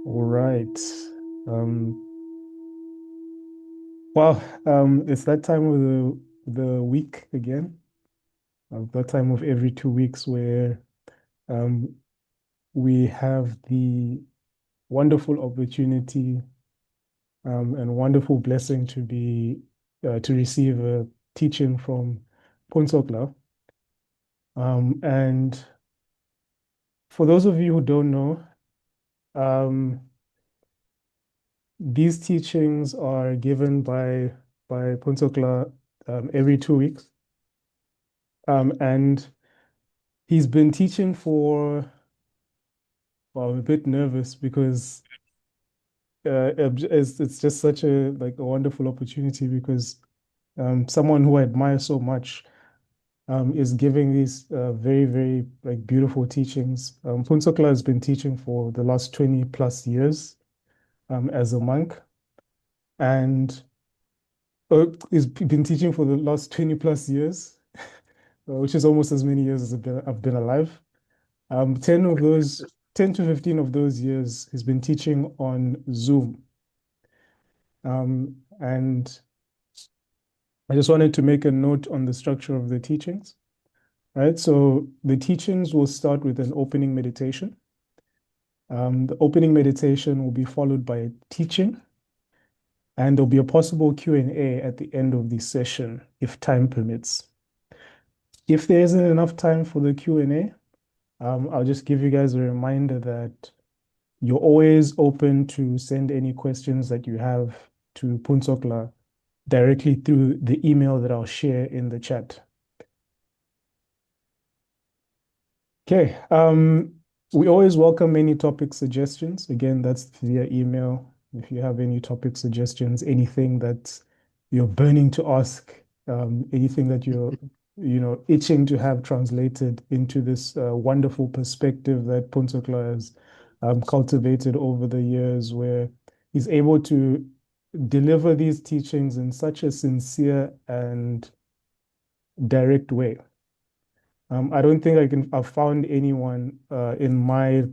All right. Um, it's that time of the week again. That time of every 2 weeks where um, we have the wonderful opportunity and wonderful blessing to receive a teaching from Phuntsok. And for those of you who don't know, um, these teachings are given by Phuntsok every 2 weeks. And he's been teaching for, well, I'm a bit nervous because it's just such a wonderful opportunity because someone who I admire so much is giving these very, very like beautiful teachings. Phuntsok has been teaching for the last 20 plus years as a monk, and he's been teaching for the last 20 plus years, which is almost as many years as I've been alive. 10 of those, 10 to 15 of those years, he's been teaching on Zoom. And I just wanted to make a note on the structure of the teachings, right? So the teachings will start with an opening meditation. The opening meditation will be followed by a teaching, and there'll be a possible Q&A at the end of the session if time permits. If there isn't enough time for the Q&A, I'll just give you guys a reminder that you're always open to send any questions that you have to Phuntsok directly through the email that I'll share in the chat. Okay. We always welcome any topic suggestions. Again, that's via email. If you have any topic suggestions, anything that you're burning to ask, anything that you're itching to have translated into this wonderful perspective that Phuntsok has cultivated over the years, where he's able to deliver these teachings in such a sincere and direct way. I don't think I've found anyone in my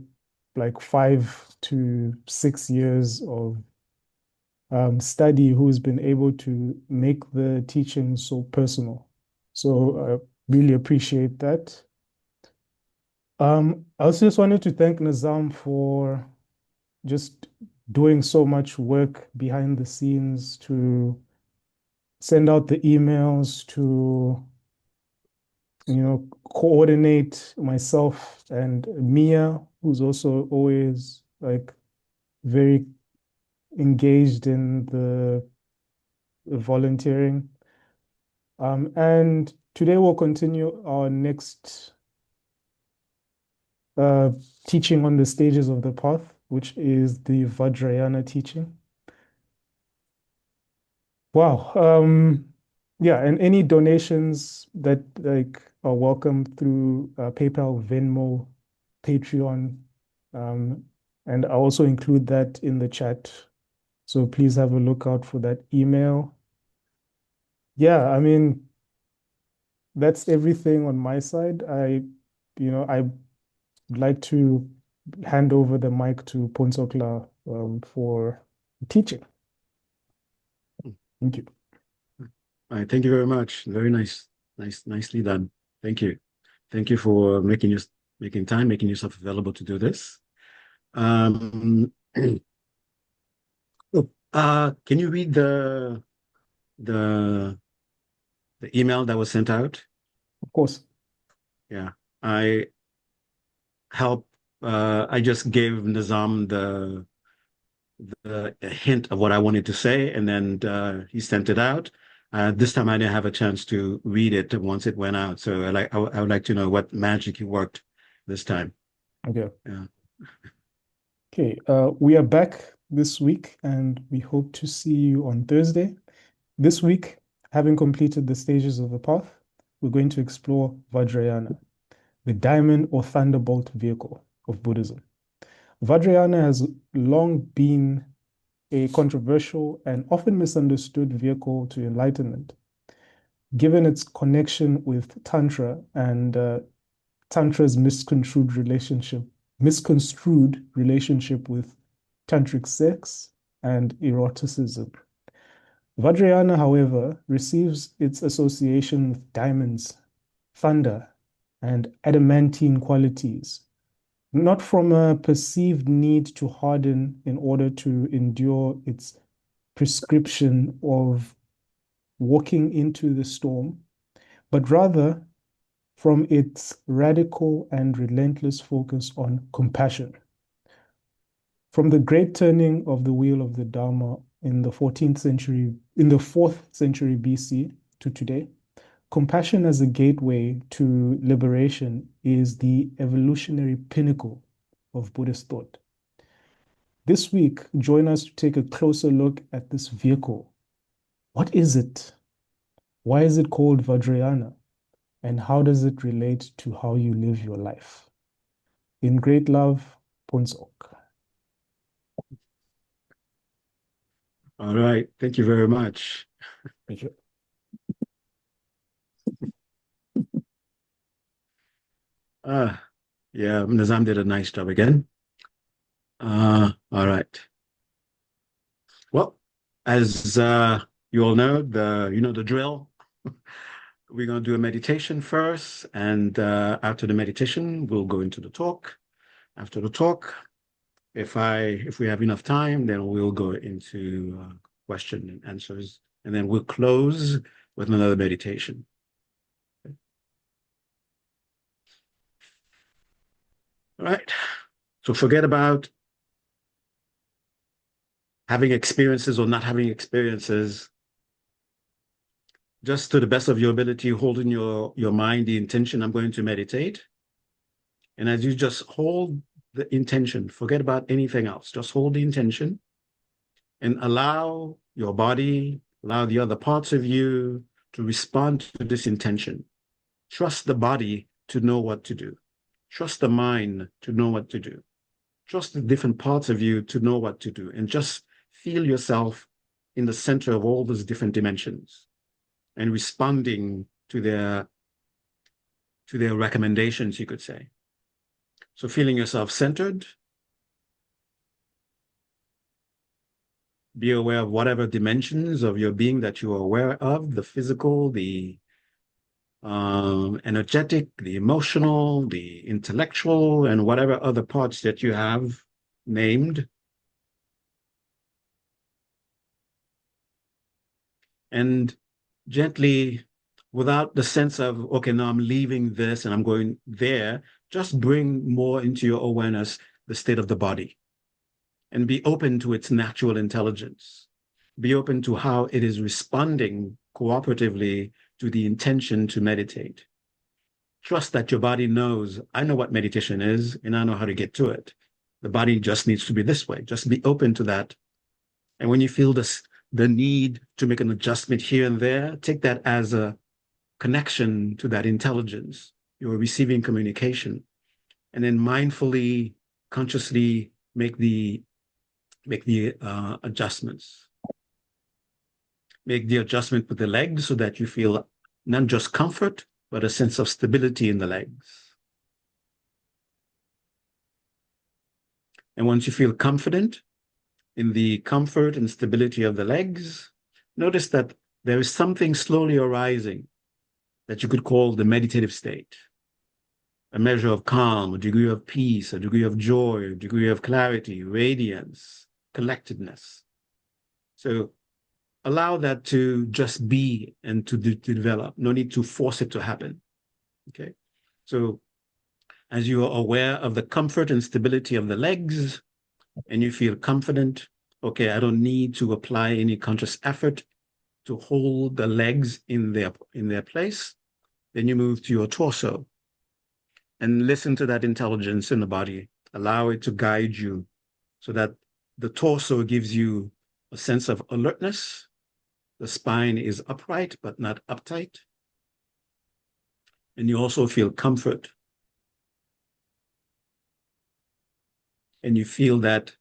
like 5 to 6 years of study who's been able to make the teaching so personal. So I really appreciate that. I also just wanted to thank Nazam for just doing so much work behind the scenes to send out the emails, to coordinate myself and Mia, who's also always like very engaged in the volunteering. And today we'll continue our next uh, teaching on the stages of the path, which is the Vajrayana teaching. Wow. Yeah, and any donations that like are welcome through PayPal, Venmo, Patreon, um, and I'll also include that in the chat. So please have a look out for that email. Yeah, I mean, that's everything on my side. I'd like to hand over the mic to Phuntsok for teaching. Thank you. All right, thank you very much. Very nice, nicely done. Thank you. Thank you for making time, making yourself available to do this. Um, can you read the the email that was sent out? Of course. Yeah, I help. I just gave Nizam the a hint of what I wanted to say, and then he sent it out. This time I didn't have a chance to read it once it went out, so I would like to know what magic he worked this time. Okay. Yeah. Okay. We are back this week and we hope to see you on Thursday. This week, having completed the stages of the path, we're going to explore Vajrayana, the diamond or thunderbolt vehicle of Buddhism. Vajrayana has long been a controversial and often misunderstood vehicle to enlightenment, given its connection with Tantra and Tantra's misconstrued relationship with tantric sex, and eroticism. Vajrayana, however, receives its association with diamonds, thunder, and adamantine qualities, not from a perceived need to harden in order to endure its prescription of walking into the storm, but rather from its radical and relentless focus on compassion. From the great turning of the wheel of the Dharma in the 14th century, in the 4th century BC to today, compassion as a gateway to liberation is the evolutionary pinnacle of Buddhist thought. This week, join us to take a closer look at this vehicle. What is it? Why is it called Vajrayana? And how does it relate to how you live your life? In great love, Phuntsok. All right. Thank you very much. Thank you. Yeah, Nazam did a nice job again. All right. Well, as you all know, the drill. We're going to do a meditation first, and after the meditation, we'll go into the talk. After the talk, if we have enough time, then we'll go into question and answers, and then we'll close with another meditation. All right. So forget about having experiences or not having experiences. Just to the best of your ability, hold in your mind the intention, I'm going to meditate. And as you just hold the intention, forget about anything else. Just hold the intention and allow your body, allow the other parts of you to respond to this intention. Trust the body to know what to do. Trust the mind to know what to do. Trust the different parts of you to know what to do. And just feel yourself in the center of all those different dimensions and responding to their recommendations, you could say. So feeling yourself centered, be aware of whatever dimensions of your being that you are aware of, the physical, the energetic, the emotional, the intellectual, and whatever other parts that you have named. And gently, without the sense of, okay, now I'm leaving this and I'm going there, just bring more into your awareness the state of the body and be open to its natural intelligence. Be open to how it is responding cooperatively to the intention to meditate. Trust that your body knows, I know what meditation is and I know how to get to it. The body just needs to be this way. Just be open to that. And when you feel the need to make an adjustment here and there, take that as a connection to that intelligence. You're receiving communication. And then mindfully, consciously make the adjustments. Make the adjustment with the legs so that you feel not just comfort, but a sense of stability in the legs. And once you feel confident in the comfort and stability of the legs, notice that there is something slowly arising that you could call the meditative state. A measure of calm, a degree of peace, a degree of joy, a degree of clarity, radiance, collectedness. So allow that to just be and to develop. No need to force it to happen. Okay. So as you are aware of the comfort and stability of the legs and you feel confident, okay, I don't need to apply any conscious effort to hold the legs in their place. Then you move to your torso and listen to that intelligence in the body. Allow it to guide you so that the torso gives you a sense of alertness. The spine is upright, but not uptight. And you also feel comfort. And you feel that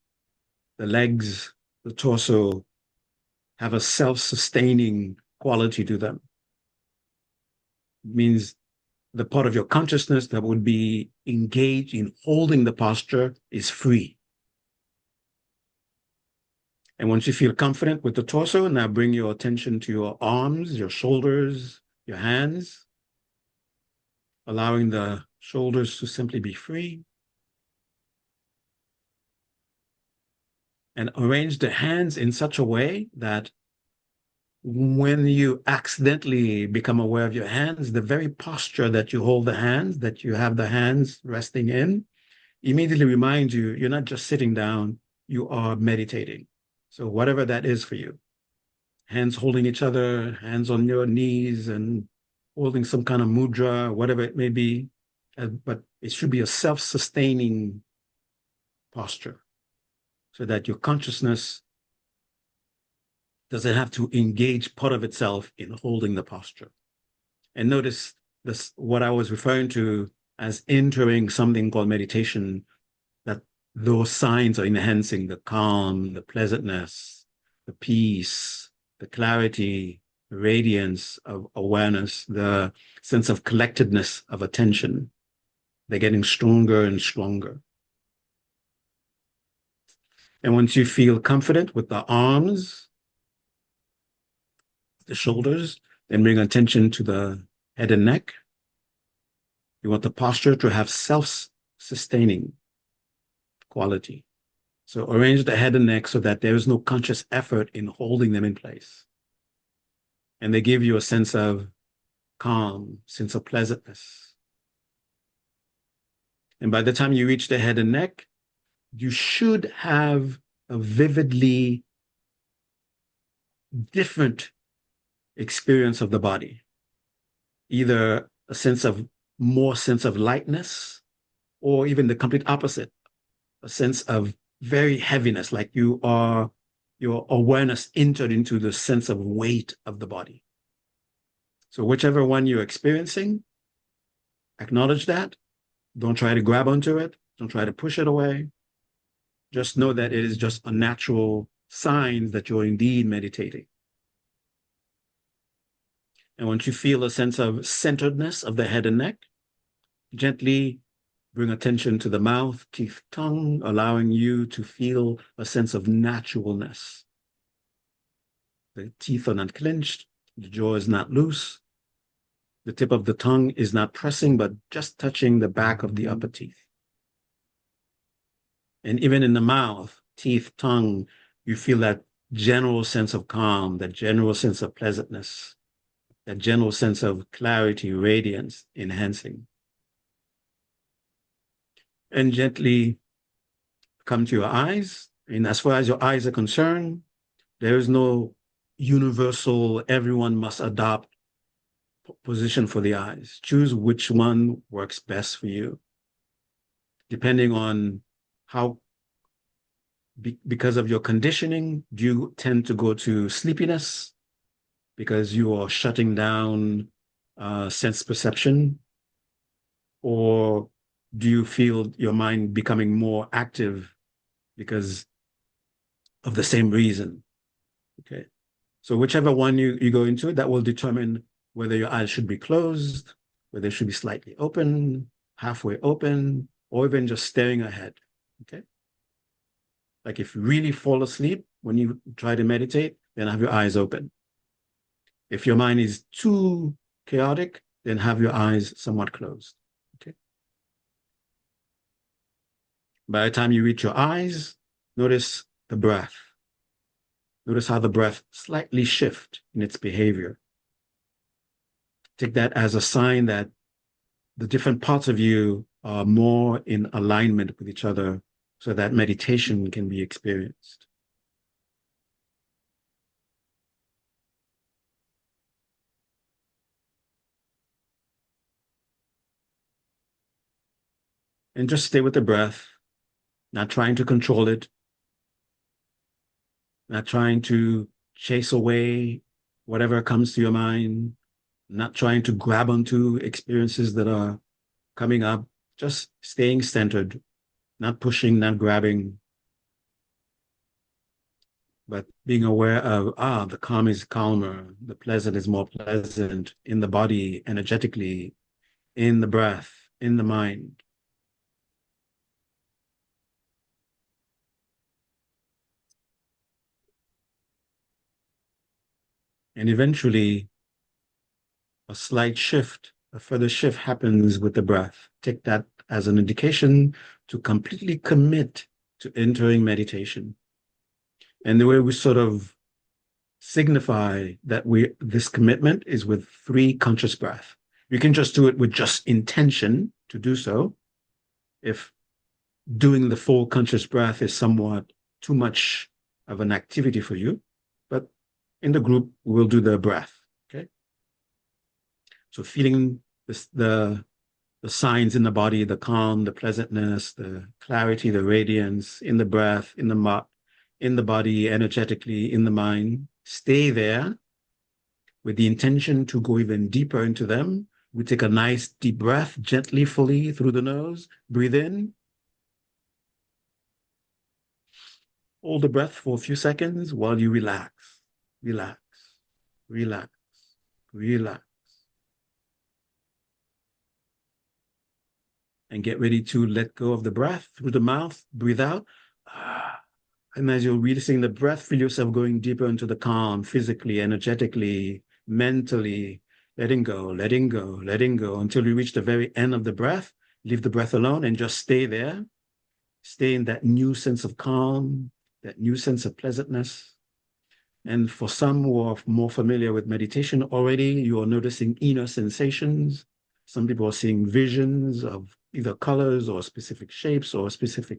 the legs, the torso, have a self-sustaining quality to them. It means the part of your consciousness that would be engaged in holding the posture is free. And once you feel confident with the torso, now bring your attention to your arms, your shoulders, your hands, allowing the shoulders to simply be free. And arrange the hands in such a way that when you accidentally become aware of your hands, the very posture that you hold the hands, that you have the hands resting in, immediately reminds you you're not just sitting down, you are meditating. So, whatever that is for you, hands holding each other, hands on your knees, and holding some kind of mudra, whatever it may be, but it should be a self sustaining posture so that your consciousness doesn't have to engage part of itself in holding the posture. And notice this, what I was referring to as entering something called meditation, that those signs are enhancing the calm, the pleasantness, the peace, the clarity, the radiance of awareness, the sense of collectedness of attention. They're getting stronger and stronger. And once you feel confident with the arms, the shoulders, then bring attention to the head and neck. You want the posture to have self-sustaining quality. So arrange the head and neck so that there is no conscious effort in holding them in place. And they give you a sense of calm, sense of pleasantness. And by the time you reach the head and neck, you should have a vividly different experience of the body. Either a sense of more sense of lightness, or even the complete opposite, a sense of very heaviness, like your awareness entered into the sense of weight of the body. So whichever one you're experiencing, acknowledge that. Don't try to grab onto it. Don't try to push it away. Just know that it is just a natural sign that you're indeed meditating. And once you feel a sense of centeredness of the head and neck, gently bring attention to the mouth, teeth, tongue, allowing you to feel a sense of naturalness. The teeth are not clenched, the jaw is not loose, the tip of the tongue is not pressing, but just touching the back of the upper teeth. And even in the mouth, teeth, tongue, you feel that general sense of calm, that general sense of pleasantness, that general sense of clarity, radiance, enhancing. And gently come to your eyes. And as far as your eyes are concerned, there is no universal, everyone must adopt position for the eyes. Choose which one works best for you, depending on how, because of your conditioning, do you tend to go to sleepiness because you are shutting down sense perception? Or do you feel your mind becoming more active because of the same reason? Okay. So whichever one you go into, that will determine whether your eyes should be closed, whether they should be slightly open, halfway open, or even just staring ahead. Okay. Like if you really fall asleep when you try to meditate, then have your eyes open. If your mind is too chaotic, then have your eyes somewhat closed. Okay. By the time you reach your eyes, notice the breath. Notice how the breath slightly shifts in its behavior. Take that as a sign that the different parts of you are more in alignment with each other so that meditation can be experienced. And just stay with the breath, not trying to control it, not trying to chase away whatever comes to your mind, not trying to grab onto experiences that are coming up, just staying centered, not pushing, not grabbing, but being aware of, the calm is calmer, the pleasant is more pleasant in the body, energetically, in the breath, in the mind. And eventually, a slight shift, a further shift happens with the breath. Take that as an indication to completely commit to entering meditation. And the way we sort of signify that this commitment is with 3 conscious breath. You can just do it with just intention to do so. If doing the full conscious breath is somewhat too much of an activity for you, but in the group, we'll do the breath. Okay. So feeling the signs in the body, the calm, the pleasantness, the clarity, the radiance in the breath, in the body, energetically, in the mind. Stay there with the intention to go even deeper into them. We take a nice deep breath, gently, fully through the nose. Breathe in. Hold the breath for a few seconds while you relax, relax, relax, relax. And get ready to let go of the breath through the mouth. Breathe out. And as you're releasing the breath, feel yourself going deeper into the calm, physically, energetically, mentally, letting go, letting go, letting go until you reach the very end of the breath. Leave the breath alone and just stay there. Stay in that new sense of calm, that new sense of pleasantness. And for some who are more familiar with meditation already, you are noticing inner sensations. Some people are seeing visions of either colors or specific shapes or specific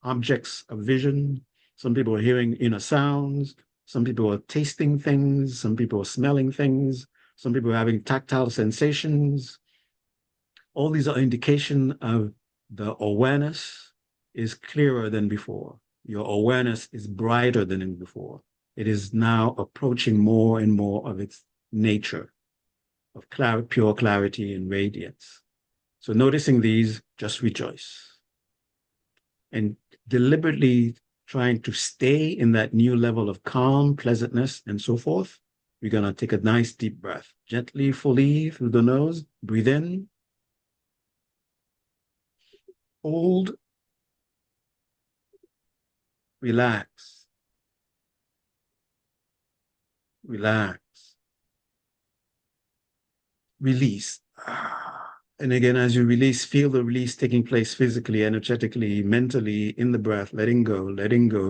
objects of vision. Some people are hearing inner sounds. Some people are tasting things. Some people are smelling things. Some people are having tactile sensations. All these are indication of the awareness is clearer than before. Your awareness is brighter than before. It is now approaching more and more of its nature of pure clarity and radiance. So noticing these, just rejoice. And deliberately trying to stay in that new level of calm, pleasantness, and so forth, we're going to take a nice deep breath. Gently, fully through the nose, breathe in, hold, relax, relax, release. And again, as you release, feel the release taking place physically, energetically, mentally, in the breath, letting go,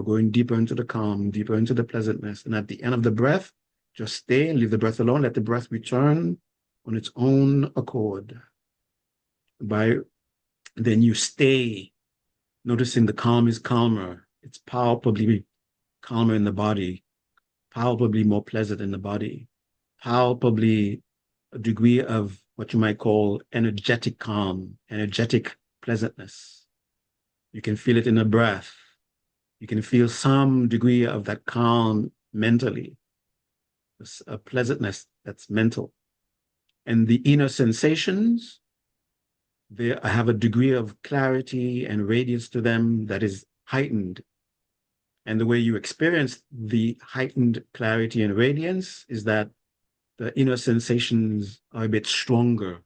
going deeper into the calm, deeper into the pleasantness. And at the end of the breath, just stay and leave the breath alone. Let the breath return on its own accord. Then you stay, noticing the calm is calmer. It's palpably calmer in the body, palpably more pleasant in the body, palpably a degree of what you might call energetic calm, energetic pleasantness. You can feel it in the breath. You can feel some degree of that calm mentally, a pleasantness that's mental. And the inner sensations, they have a degree of clarity and radiance to them that is heightened. And the way you experience the heightened clarity and radiance is that the inner sensations are a bit stronger.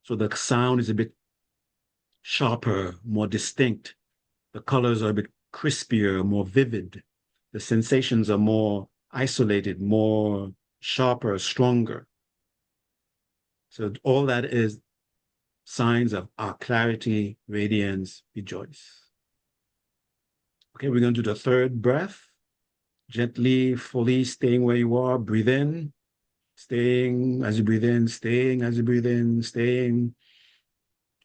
So the sound is a bit sharper, more distinct. The colors are a bit crispier, more vivid. The sensations are more isolated, more sharper, stronger. So all that is signs of our clarity, radiance, rejoice. Okay, we're going to do the third breath. Gently, fully staying where you are. Breathe in, staying as you breathe in, staying as you breathe in, staying.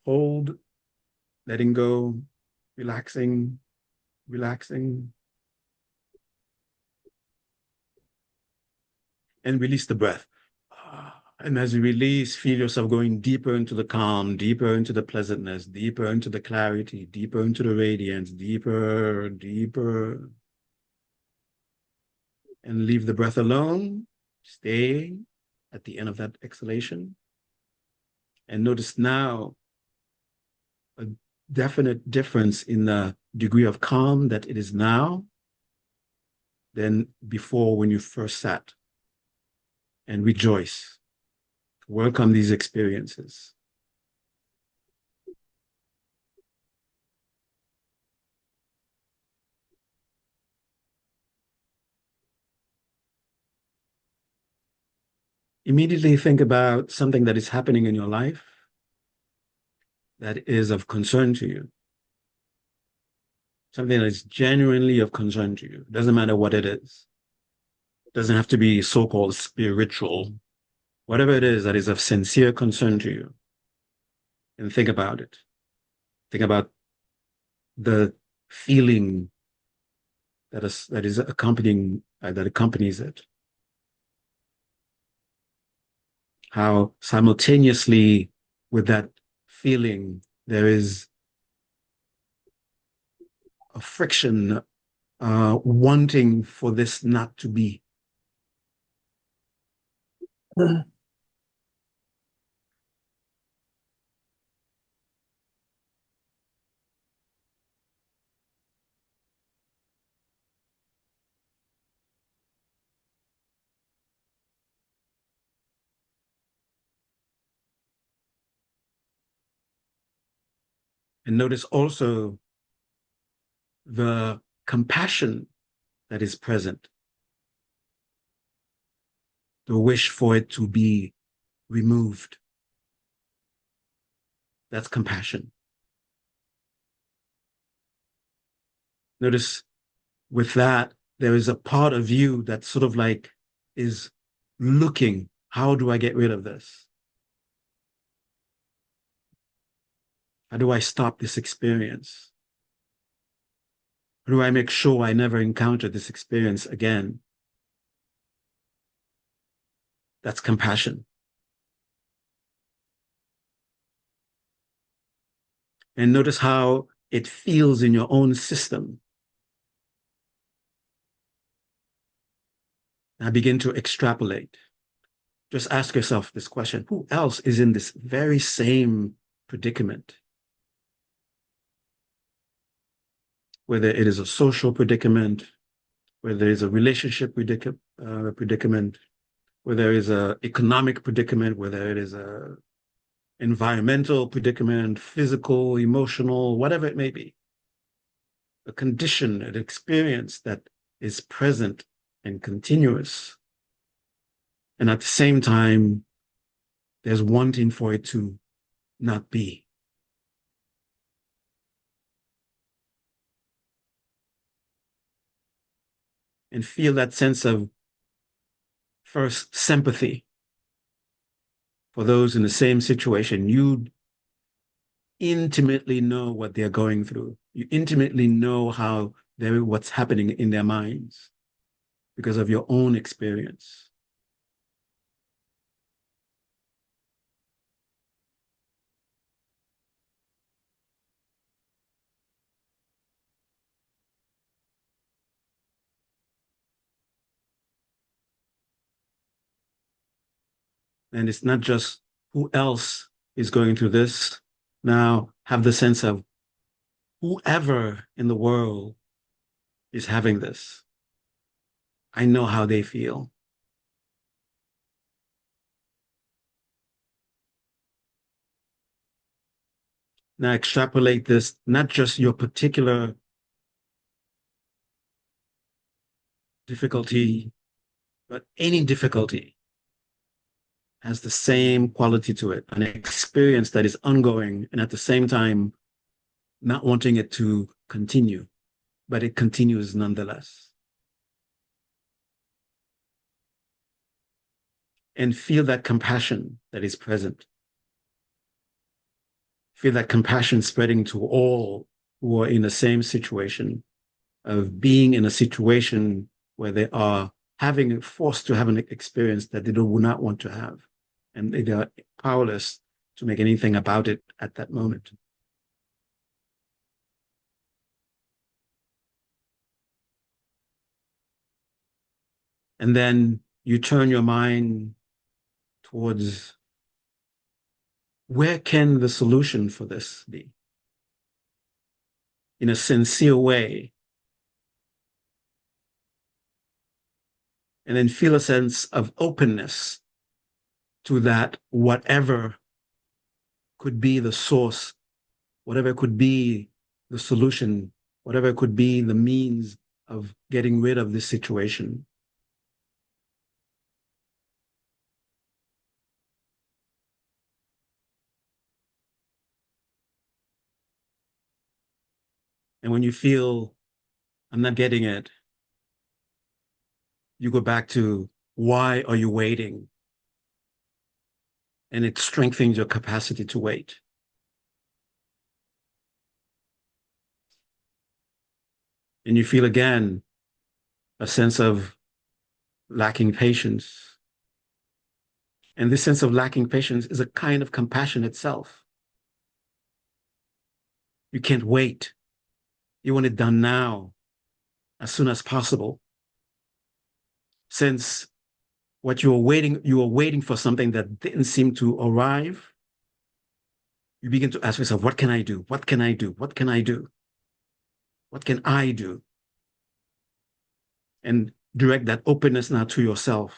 Hold, letting go, relaxing, relaxing. And release the breath. And as you release, feel yourself going deeper into the calm, deeper into the pleasantness, deeper into the clarity, deeper into the radiance, deeper, deeper. And leave the breath alone. Stay at the end of that exhalation. And notice now a definite difference in the degree of calm that it is now than before when you first sat. And rejoice. Welcome these experiences. immediately think about something that is happening in your life that is of concern to you, something that is genuinely of concern to you. It doesn't matter what it is. It doesn't have to be so-called spiritual. Whatever it is that is of sincere concern to you, and think about it. Think about the feeling that is accompanying that accompanies it. How simultaneously with that feeling there is a friction, wanting for this not to be. And notice also the compassion that is present, the wish for it to be removed. That's compassion. Notice with that, there is a part of you that sort of like is looking, how do I get rid of this? How do I stop this experience? How do I make sure I never encounter this experience again? That's compassion. And notice how it feels in your own system. Now begin to extrapolate. Just ask yourself this question: who else is in this very same predicament? Whether it is a social predicament, whether it is a relationship predicament, whether it is an economic predicament, whether it is a environmental predicament, physical, emotional, whatever it may be. A condition, an experience that is present and continuous. And at the same time, there's wanting for it to not be. And feel that sense of, first, sympathy for those in the same situation. You intimately know what they're going through. You intimately know what's happening in their minds because of your own experience. And it's not just who else is going through this. Now have the sense of whoever in the world is having this. I know how they feel. Now extrapolate this, not just your particular difficulty, but any difficulty has the same quality to it, an experience that is ongoing and at the same time not wanting it to continue, but it continues nonetheless. And feel that compassion that is present. Feel that compassion spreading to all who are in the same situation of being in a situation where they are forced to have an experience that they would not want to have. And they are powerless to make anything about it at that moment. And then you turn your mind towards, where can the solution for this be? In a sincere way. And then feel a sense of openness to that, whatever could be the source, whatever could be the solution, whatever could be the means of getting rid of this situation. And when you feel, I'm not getting it, you go back to, why are you waiting? And it strengthens your capacity to wait. And you feel again a sense of lacking patience. And this sense of lacking patience is a kind of compassion itself. You can't wait. You want it done now, as soon as possible. Since what you were waiting for something that didn't seem to arrive, you begin to ask yourself, what can I do? What can I do? What can I do? What can I do? And direct that openness now to yourself.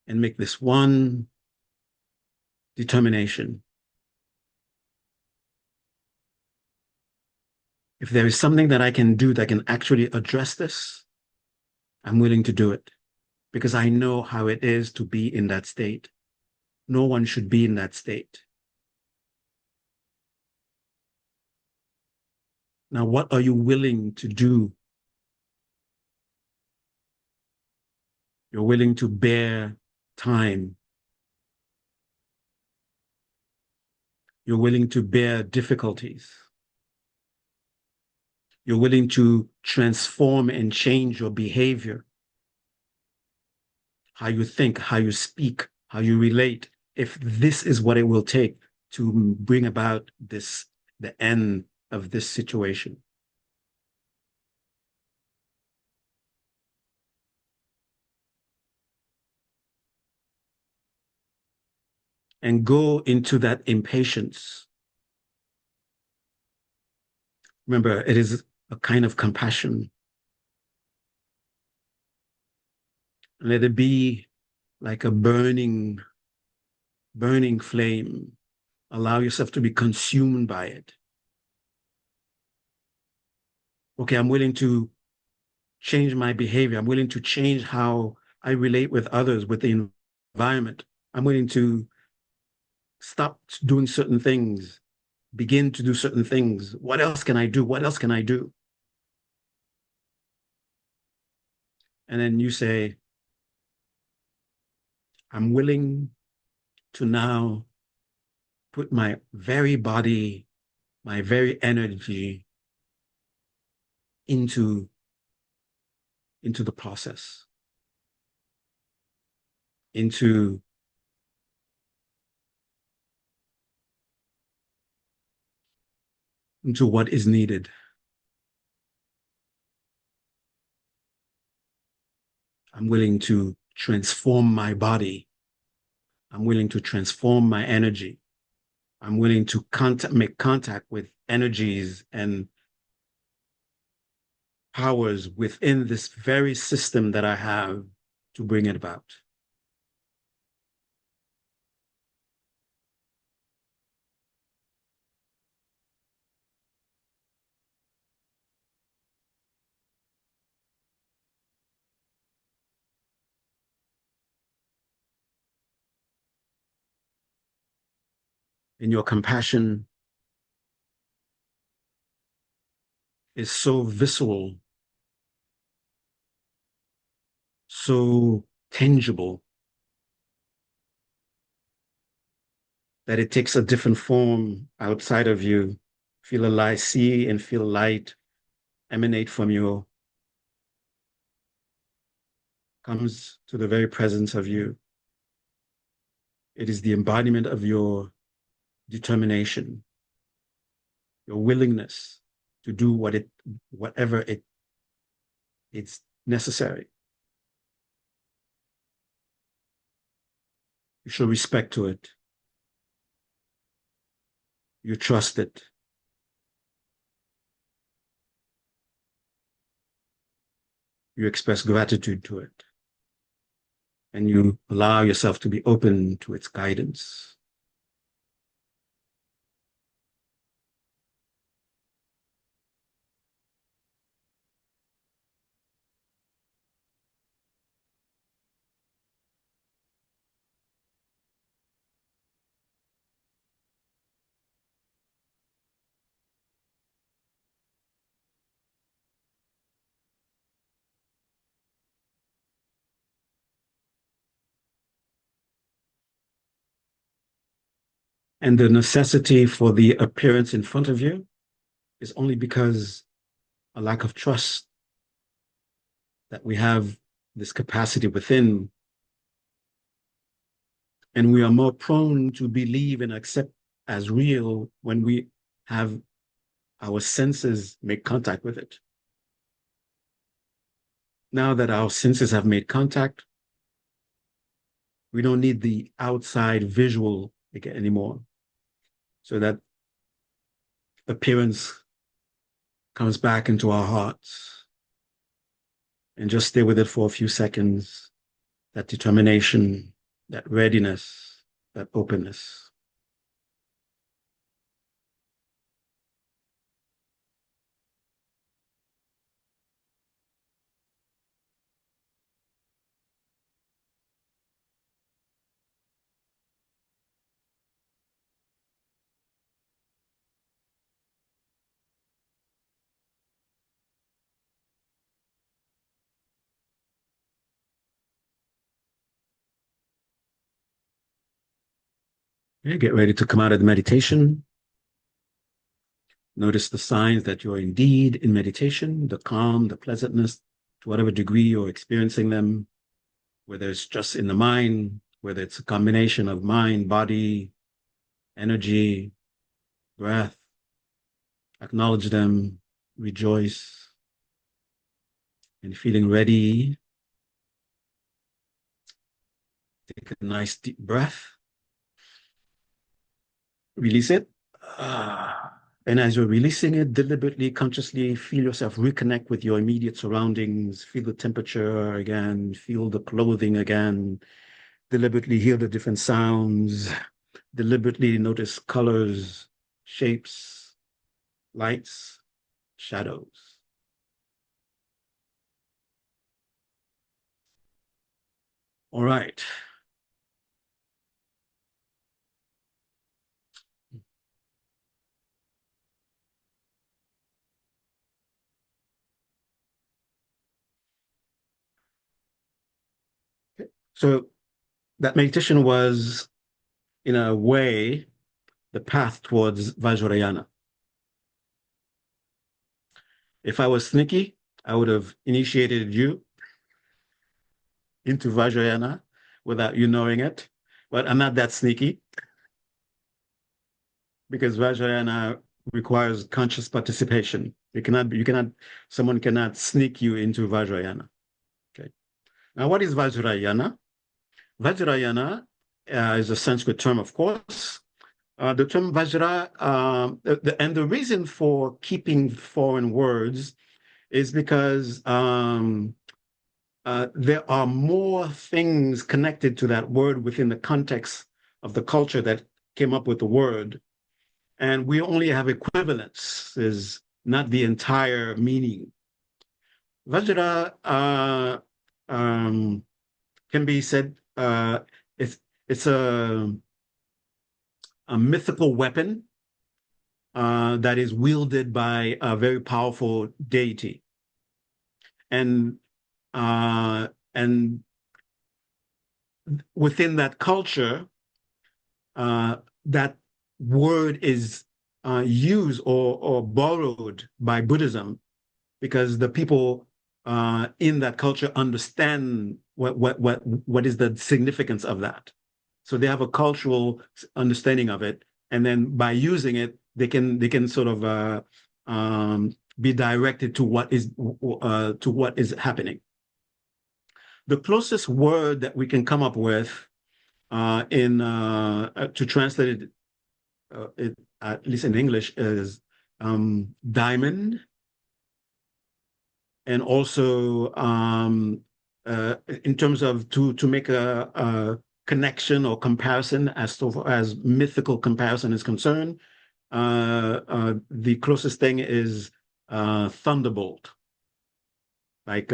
And make this one determination. If there is something that I can do that can actually address this, I'm willing to do it because I know how it is to be in that state. No one should be in that state. Now, what are you willing to do? You're willing to bear time. You're willing to bear difficulties. You're willing to transform and change your behavior, how you think, how you speak, how you relate, if this is what it will take to bring about this, the end of this situation. And go into that impatience. Remember, it is a kind of compassion. Let it be like a burning flame. Allow yourself to be consumed by it. Okay, I'm willing to change my behavior. I'm willing to change how I relate with others, with the environment. I'm willing to stop doing certain things, begin to do certain things. What else can I do? What else can I do? And then you say, I'm willing to now put my very body, my very energy into, into the process, into what is needed. I'm willing to transform my body. I'm willing to transform my energy. I'm willing to make contact with energies and powers within this very system that I have to bring it about. And your compassion is so visceral, so tangible, that it takes a different form outside of you. Feel a light, see and feel light emanate from you, comes to the very presence of you. It is the embodiment of your determination, your willingness to do whatever it's necessary. You show respect to it. You trust it. You express gratitude to it. And you allow yourself to be open to its guidance. And the necessity for the appearance in front of you is only because a lack of trust that we have this capacity within, and we are more prone to believe and accept as real when we have our senses make contact with it. Now that our senses have made contact, we don't need the outside visual anymore. So that appearance comes back into our hearts, and just stay with it for a few seconds. That determination, that readiness, that openness. Okay, get ready to come out of the meditation. Notice the signs that you're indeed in meditation, the calm, the pleasantness, to whatever degree you're experiencing them, whether it's just in the mind, whether it's a combination of mind, body, energy, breath. Acknowledge them, rejoice, and feeling ready, take a nice deep breath, release it. And as you're releasing it, deliberately, consciously feel yourself reconnect with your immediate surroundings, feel the temperature again, feel the clothing again, deliberately hear the different sounds, deliberately notice colors, shapes, lights, shadows. All right. So that meditation was, in a way, the path towards Vajrayana. If I was sneaky, I would have initiated you into Vajrayana without you knowing it. But I'm not that sneaky because Vajrayana requires conscious participation. Someone cannot sneak you into Vajrayana. Okay. Now, what is Vajrayana? Vajrayana is a Sanskrit term, of course. The term Vajra, and the reason for keeping foreign words is because there are more things connected to that word within the context of the culture that came up with the word. And we only have equivalents, is not the entire meaning. Vajra can be said, it's a mythical weapon that is wielded by a very powerful deity. And and within that culture, that word is used or borrowed by Buddhism because the people in that culture understand what is the significance of that. So they have a cultural understanding of it, and then by using it, they can sort of be directed to what is happening. The closest word that we can come up with to translate it, at least in English, is diamond, and also in terms of to make a connection or comparison as far as mythical comparison is concerned. The closest thing is thunderbolt, like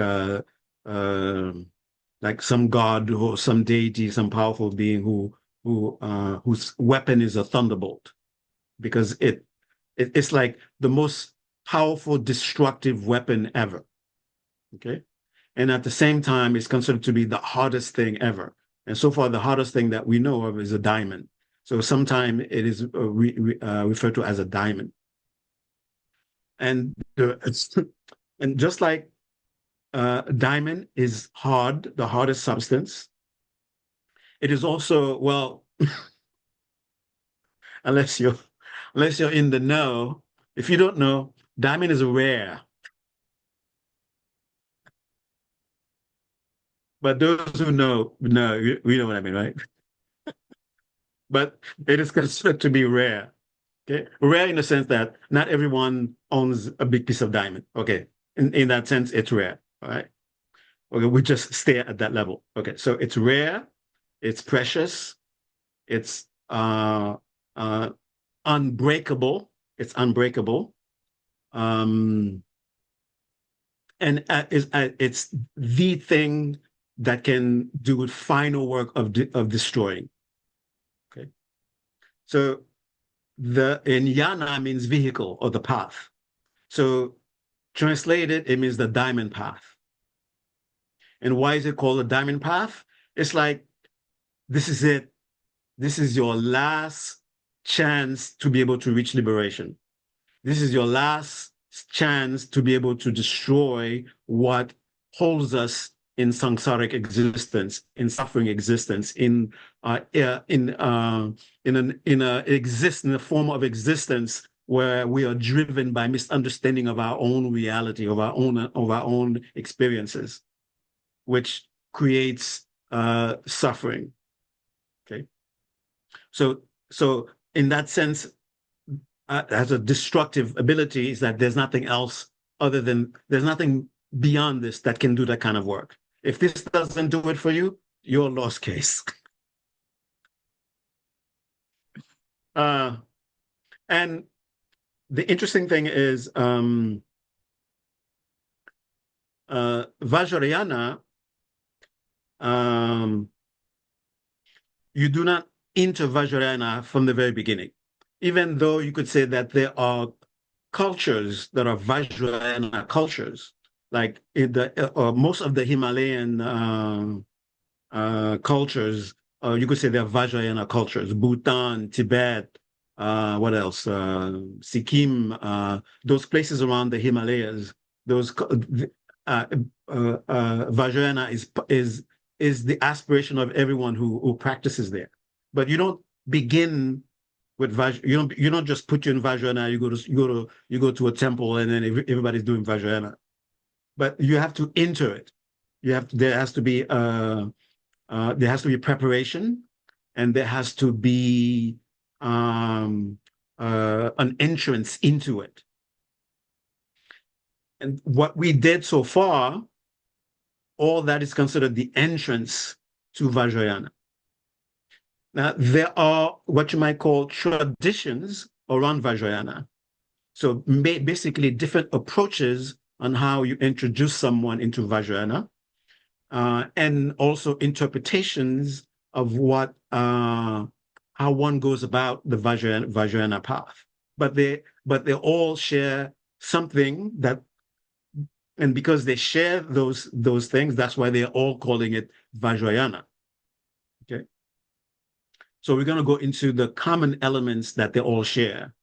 like some god or some deity, some powerful being whose weapon is a thunderbolt, because it's like the most powerful destructive weapon ever. Okay, and at the same time, it's considered to be the hardest thing ever. And so far, the hardest thing that we know of is a diamond. So sometimes it is referred to as a diamond. And and just like diamond is hard, the hardest substance, it is also, well, unless you're unless you're in the know, if you don't know, diamond is rare. But those who know, we know what I mean, right? But it is considered to be rare. Okay, rare in the sense that not everyone owns a big piece of diamond. Okay, in that sense, it's rare. All right. Okay, we just stay at that level. Okay, so it's rare, it's precious, it's unbreakable. It's unbreakable. Um, and it's the thing that can do the final work of destroying. Okay, so the in yana means vehicle or the path. So translated, it means the diamond path. And why is it called a diamond path? It's like this is it. This is your last chance to be able to reach liberation. This is your last chance to be able to destroy what holds us in samsaric existence, in suffering existence, in a form of existence where we are driven by misunderstanding of our own reality, of our own experiences, which creates suffering. Okay, so in that sense, has a destructive ability is that there's nothing else other than there's nothing beyond this that can do that kind of work. If this doesn't do it for you, you're a lost case. Uh, and the interesting thing is Vajrayana, um, you do not enter Vajrayana from the very beginning, even though you could say that there are cultures that are Vajrayana cultures, like in the most of the Himalayan cultures, you could say they're Vajrayana cultures. Bhutan, Tibet, what else? Sikkim, those places around the Himalayas. Those Vajrayana is the aspiration of everyone who practices there. But you don't begin with you don't just put you in Vajrayana. You go to a temple and then everybody's doing Vajrayana. But you have to enter it. There has to be preparation, and there has to be an entrance into it. And what we did so far, all that is considered the entrance to Vajrayana. Now, there are what you might call traditions around Vajrayana. So basically different approaches on how you introduce someone into Vajrayana, and also interpretations of how one goes about the Vajrayana path. But they all share something that, and because they share those things, that's why they're all calling it Vajrayana. Okay. So we're going to go into the common elements that they all share.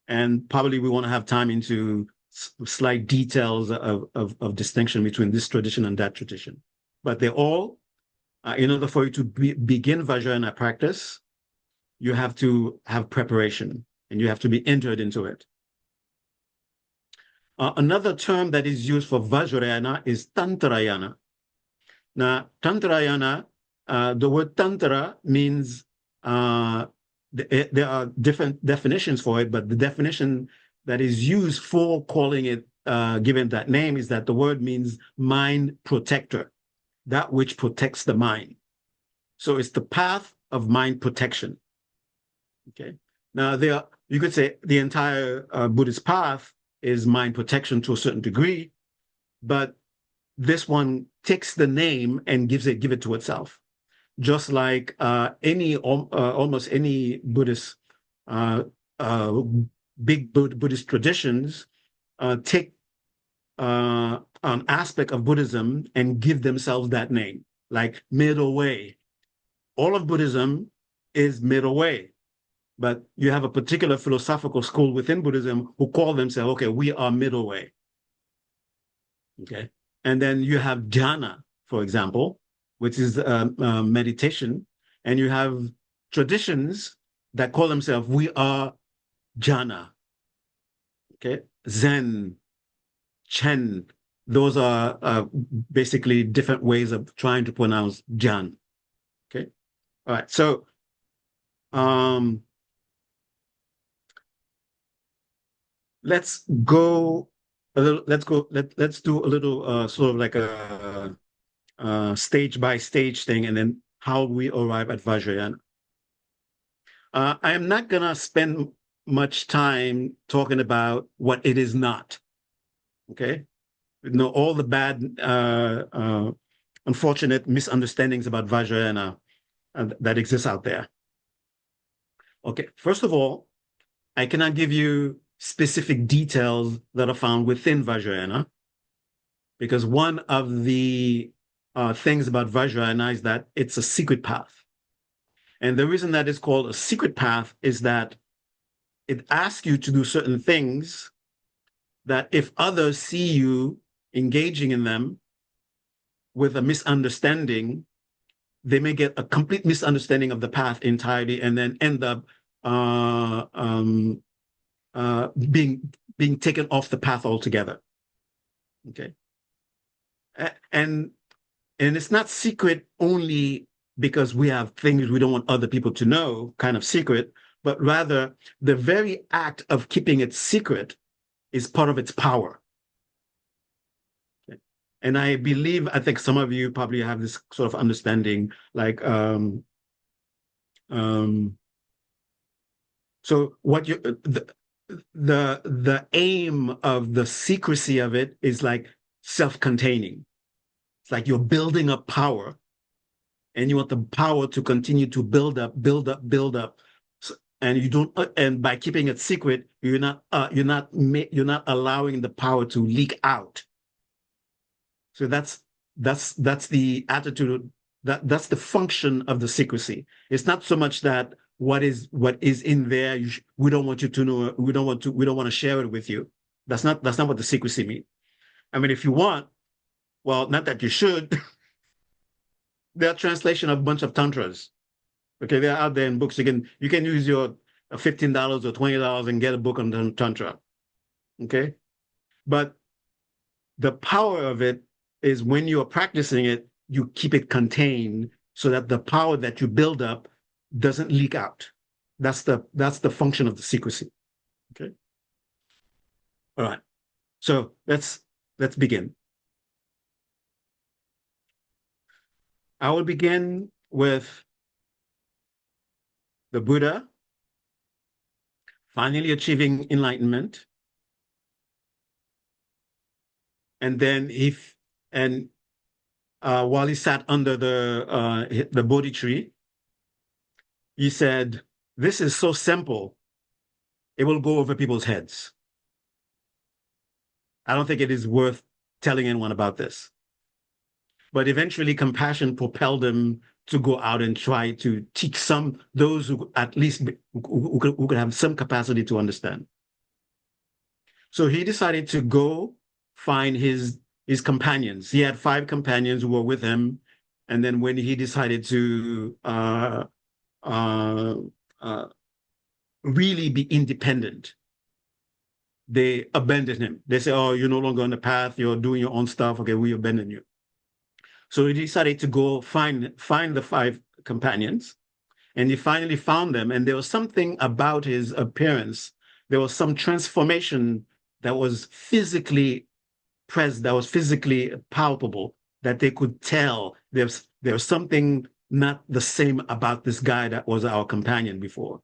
And probably we want to have time into slight details of distinction between this tradition and that tradition. But they all, in order for you to begin Vajrayana practice, you have to have preparation and you have to be entered into it. Another term that is used for Vajrayana is Tantrayana. Now, Tantrayana, the word Tantra means, there are different definitions for it, but the definition that is used for calling it, given that name, is that the word means mind protector, that which protects the mind. So it's the path of mind protection. Okay. Now, you could say the entire Buddhist path is mind protection to a certain degree, but this one takes the name and give it to itself. Just like almost any Buddhist, big Buddhist traditions take an aspect of Buddhism and give themselves that name, like middle way. All of Buddhism is middle way. But you have a particular philosophical school within Buddhism who call themselves, okay, we are middle way. Okay. And then you have jhana, for example, which is meditation. And you have traditions that call themselves, we are jhana. Okay. Zen, Chen, those are basically different ways of trying to pronounce Jan. Okay. All right. So, let's go a little, let's do a little sort of like a stage by stage thing, and then how we arrive at Vajrayana. I am not gonna spend much time talking about what it is not. Okay, all the bad, unfortunate misunderstandings about Vajrayana that exists out there. Okay, first of all, I cannot give you specific details that are found within Vajrayana, because one of the things about Vajrayana is that it's a secret path. And the reason that it's called a secret path is that it asks you to do certain things that if others see you engaging in them with a misunderstanding, they may get a complete misunderstanding of the path entirely and then end up being taken off the path altogether. Okay. And it's not secret only because we have things we don't want other people to know, kind of secret, but rather the very act of keeping it secret is part of its power. Okay. And I think some of you probably have this sort of understanding, like, so what you, the aim of the secrecy of it is like self-containing. It's like you're building up power, and you want the power to continue to build up, build up, build up. So, and you don't, and by keeping it secret, you're not allowing the power to leak out. So that's the attitude, that's the function of the secrecy. It's not so much that what is in there, we don't want you to know, we don't want to share it with you. That's not what the secrecy means. I mean, if you want, well, not that you should. There are translation of a bunch of tantras. Okay, they're out there in books. You can use your $15 or $20 and get a book on tantra. Okay, but the power of it is when you are practicing it, you keep it contained so that the power that you build up doesn't leak out. That's the function of the secrecy. Okay. All right. So let's begin. I will begin with the Buddha finally achieving enlightenment. And then while he sat under the Bodhi tree, he said, "This is so simple, it will go over people's heads. I don't think it is worth telling anyone about this." But eventually compassion propelled him to go out and try to teach those who at least who could have some capacity to understand. So he decided to go find his companions. He had 5 companions who were with him. And then when he decided to really be independent, they abandoned him. They say, "Oh, you're no longer on the path. You're doing your own stuff. Okay, we abandon you." So he decided to go find the 5 companions, and he finally found them. And there was something about his appearance. There was some transformation that was physically present, that was physically palpable, that they could tell there's something not the same about this guy that was our companion before.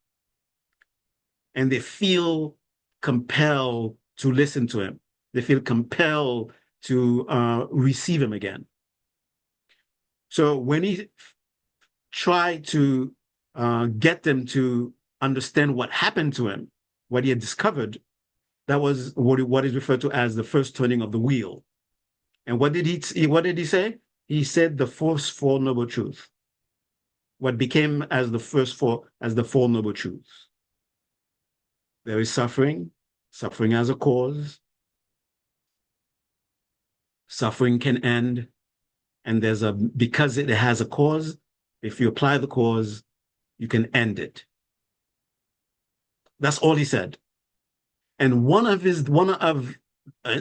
And they feel compelled to listen to him. They feel compelled to receive him again. So when he tried to get them to understand what happened to him, what he had discovered, that was what is referred to as the first turning of the wheel. And what did he say? He said the first 4 noble truths. What became as the Four Noble Truths. There is suffering. Suffering has a cause. Suffering can end. And because it has a cause, if you apply the cause, you can end it. That's all he said. And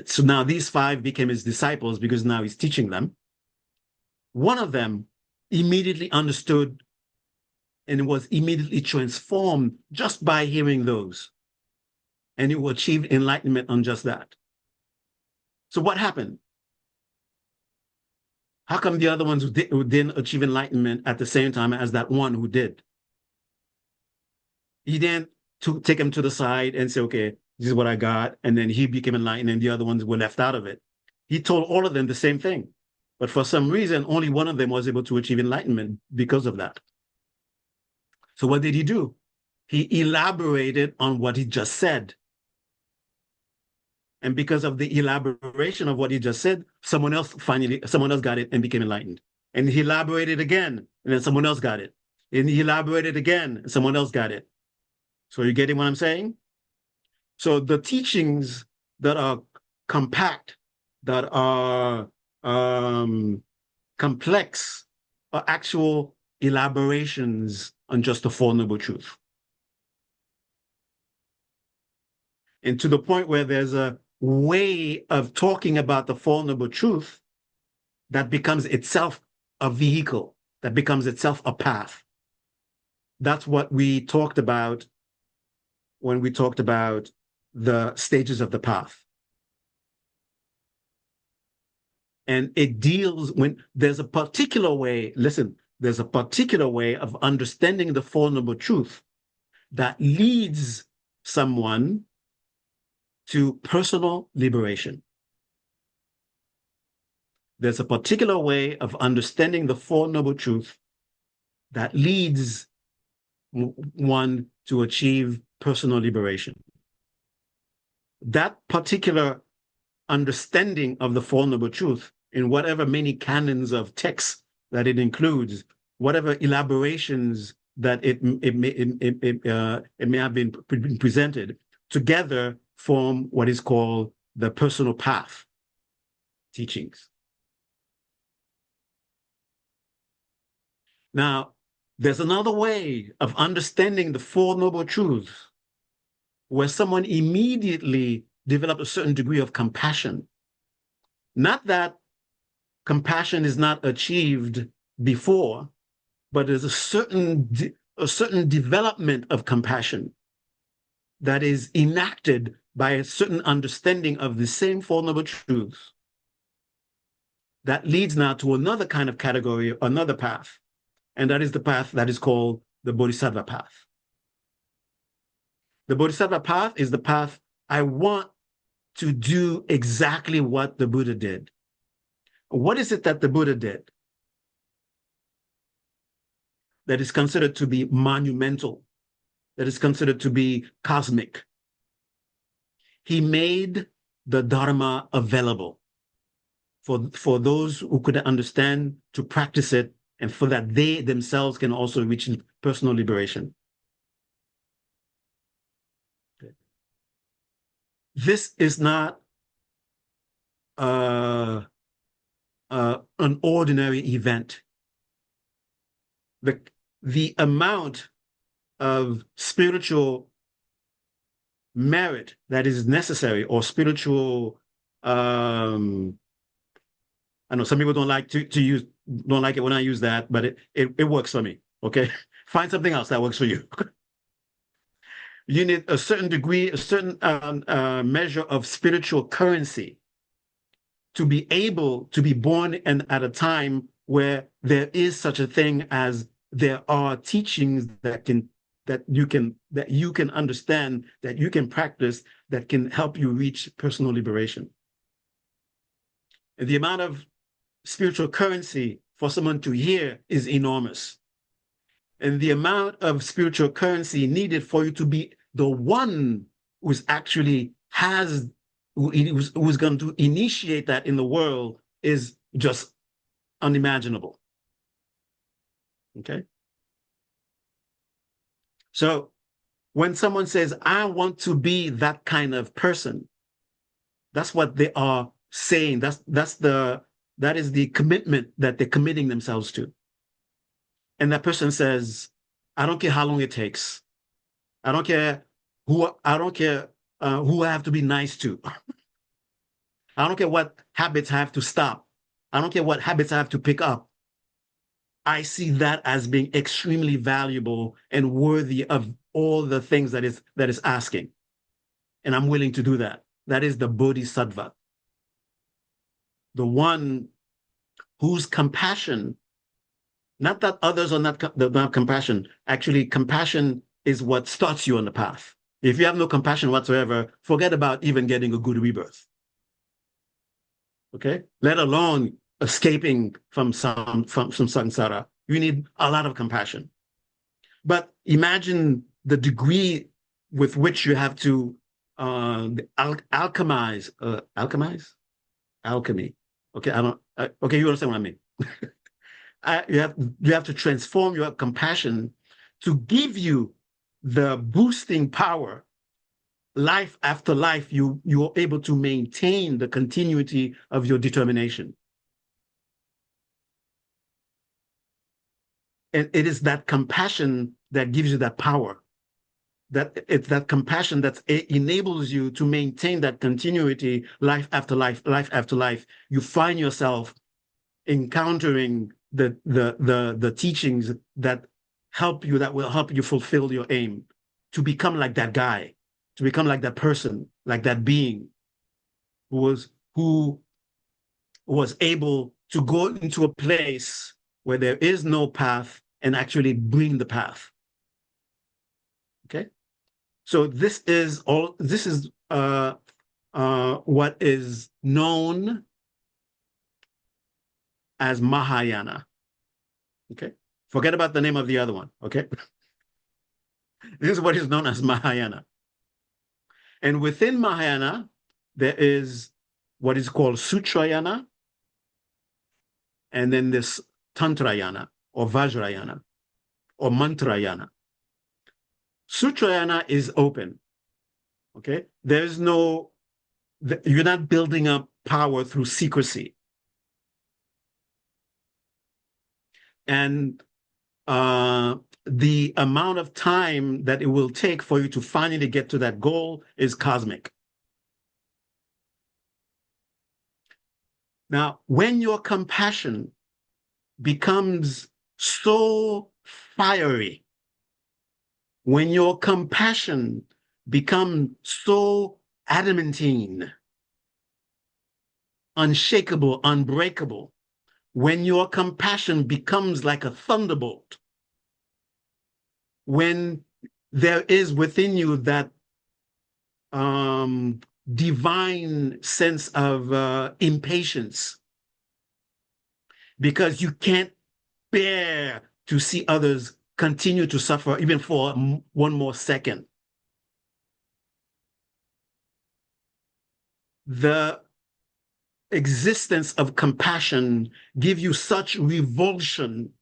so now these 5 became his disciples because now he's teaching them. One of them immediately understood and was immediately transformed just by hearing those. And he achieved enlightenment on just that. So what happened? How come the other ones who didn't achieve enlightenment at the same time as that one who did? He didn't take him to the side and say, okay, this is what I got. And then he became enlightened and the other ones were left out of it. He told all of them the same thing. But for some reason, only one of them was able to achieve enlightenment because of that. So what did he do? He elaborated on what he just said. And because of the elaboration of what he just said, someone else got it and became enlightened. And he elaborated again, and then someone else got it. And he elaborated again, and someone else got it. So you getting what I'm saying? So the teachings that are compact, that are complex, are actual elaborations on just the Four Noble Truths. And to the point where there's a way of talking about the Four Noble Truths that becomes itself a vehicle, that becomes itself a path. That's what we talked about when we talked about the stages of the path. And it deals when there's a particular way, listen, there's a particular way of understanding the Four Noble Truths that leads someone to personal liberation. There's a particular way of understanding the Four Noble Truths that leads one to achieve personal liberation. That particular understanding of the Four Noble Truths, in whatever many canons of texts that it includes, whatever elaborations that it may have been presented, together form what is called the personal path teachings. Now, there's another way of understanding the Four Noble Truths where someone immediately develops a certain degree of compassion. Not that compassion is not achieved before, but there's a certain development of compassion that is enacted by a certain understanding of the same Four Noble Truths that leads now to another kind of category, another path. And that is the path that is called the Bodhisattva path. The Bodhisattva path is the path I want to do exactly what the Buddha did. What is it that the Buddha did that is considered to be monumental, that is considered to be cosmic? He made the dharma available for those who could understand, to practice it, and for that they themselves can also reach personal liberation. This is not an ordinary event. The amount of spiritual merit that is necessary, or spiritual, I know some people don't like don't like it when I use that, but it works for me. Okay, find something else that works for you. You need a certain degree, a certain measure of spiritual currency to be able to be born at a time where there is such a thing as there are teachings that you can understand, that you can practice, that can help you reach personal liberation. And the amount of spiritual currency for someone to hear is enormous. And the amount of spiritual currency needed for you to be the one who's actually who's going to initiate that in the world is just unimaginable. Okay? So When someone says, I want to be that kind of person, that's what they are saying. That is the commitment that they're committing themselves to. And that person says, I don't care how long it takes. I don't care who I have to be nice to. I don't care what habits I have to stop. I don't care what habits I have to pick up. I see that as being extremely valuable and worthy of all the things that is asking. And I'm willing to do that. That is the bodhisattva, the one whose compassion, not that others are not compassion, actually compassion is what starts you on the path. If you have no compassion whatsoever, forget about even getting a good rebirth. Okay? Let alone escaping from samsara. You need a lot of compassion. But imagine the degree with which you have to alchemize. Alchemy. Okay, I don't. Okay, you understand what I mean. You have to transform your compassion to give you the boosting power. Life after life, you are able to maintain the continuity of your determination. And it is that compassion that gives you that power. That it's that compassion that enables you to maintain that continuity life after life, life after life. You find yourself encountering the teachings that will help you fulfill your aim, to become like that guy, to become like that person, like that being who was able to go into a place where there is no path and actually bring the path. Okay, so this is what is known as Mahayana. Okay, forget about the name of the other one. Okay, this is what is known as Mahayana. And within Mahayana, there is what is called Sutrayana, and then this Tantrayana or Vajrayana or Mantrayana. Sutrayana is open. Okay, there's no, you're not building up power through secrecy. And the amount of time that it will take for you to finally get to that goal is cosmic. Now, when your compassion becomes so fiery, when your compassion becomes so adamantine, unshakable, unbreakable, when your compassion becomes like a thunderbolt, when there is within you that divine sense of impatience, because you can't bear to see others continue to suffer even for one more second. The existence of compassion gives you such revulsion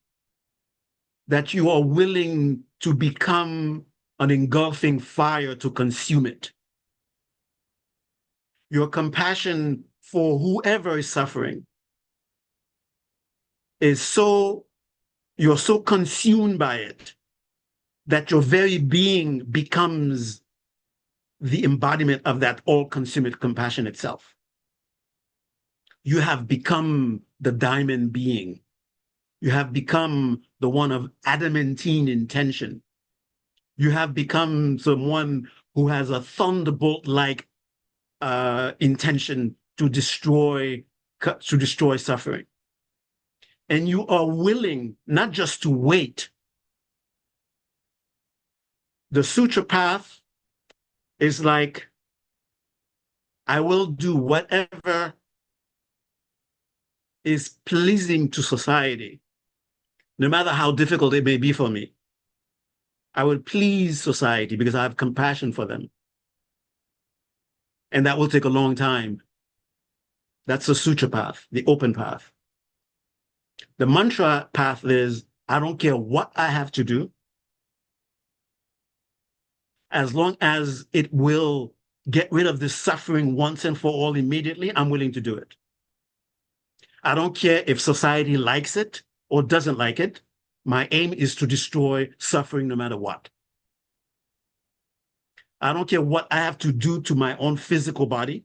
that you are willing to become an engulfing fire to consume it. Your compassion for whoever is suffering is you're so consumed by it that your very being becomes the embodiment of that all-consuming compassion itself. You have become the diamond being. You have become the one of adamantine intention. You have become someone who has a thunderbolt-like intention to destroy suffering. And you are willing not just to wait. The sutra path is like, I will do whatever is pleasing to society, no matter how difficult it may be for me. I will please society because I have compassion for them. And that will take a long time. That's the sutra path, the open path. The mantra path is, I don't care what I have to do. As long as it will get rid of the suffering once and for all immediately, I'm willing to do it. I don't care if society likes it or doesn't like it. My aim is to destroy suffering no matter what. I don't care what I have to do to my own physical body.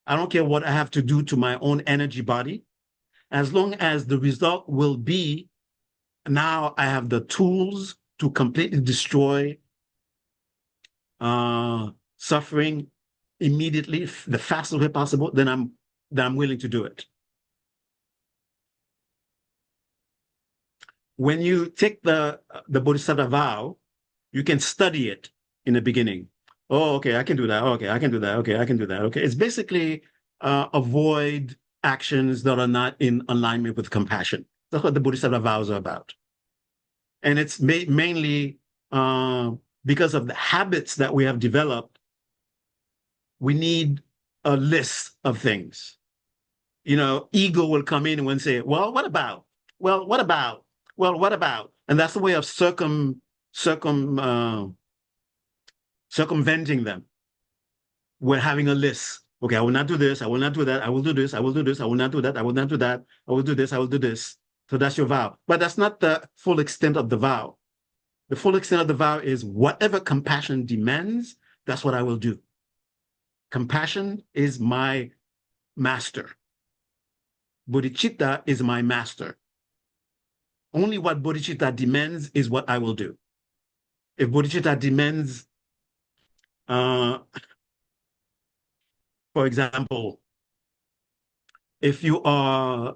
I don't care what I have to do to my own energy body. As long as the result will be now I have the tools to completely destroy suffering immediately, the fastest way possible, then I'm willing to do it. When you take the Bodhisattva vow, you can study it in the beginning. Oh, okay, I can do that. Okay, I can do that. Okay, I can do that. Okay, it's basically avoid actions that are not in alignment with compassion. That's what the Bodhisattva vows are about. And it's mainly because of the habits that we have developed, we need a list of things. You know, ego will come in and say, well, what about? Well, what about? Well, what about? And that's the way of circumventing them. We're having a list. Okay, I will not do this. I will not do that. I will do this. I will do this. I will not do that. I will not do that. I will do this. I will do this. So that's your vow. But that's not the full extent of the vow. The full extent of the vow is whatever compassion demands, that's what I will do. Compassion is my master. Bodhicitta is my master. Only what bodhicitta demands is what I will do. If bodhicitta demands, for example, if you are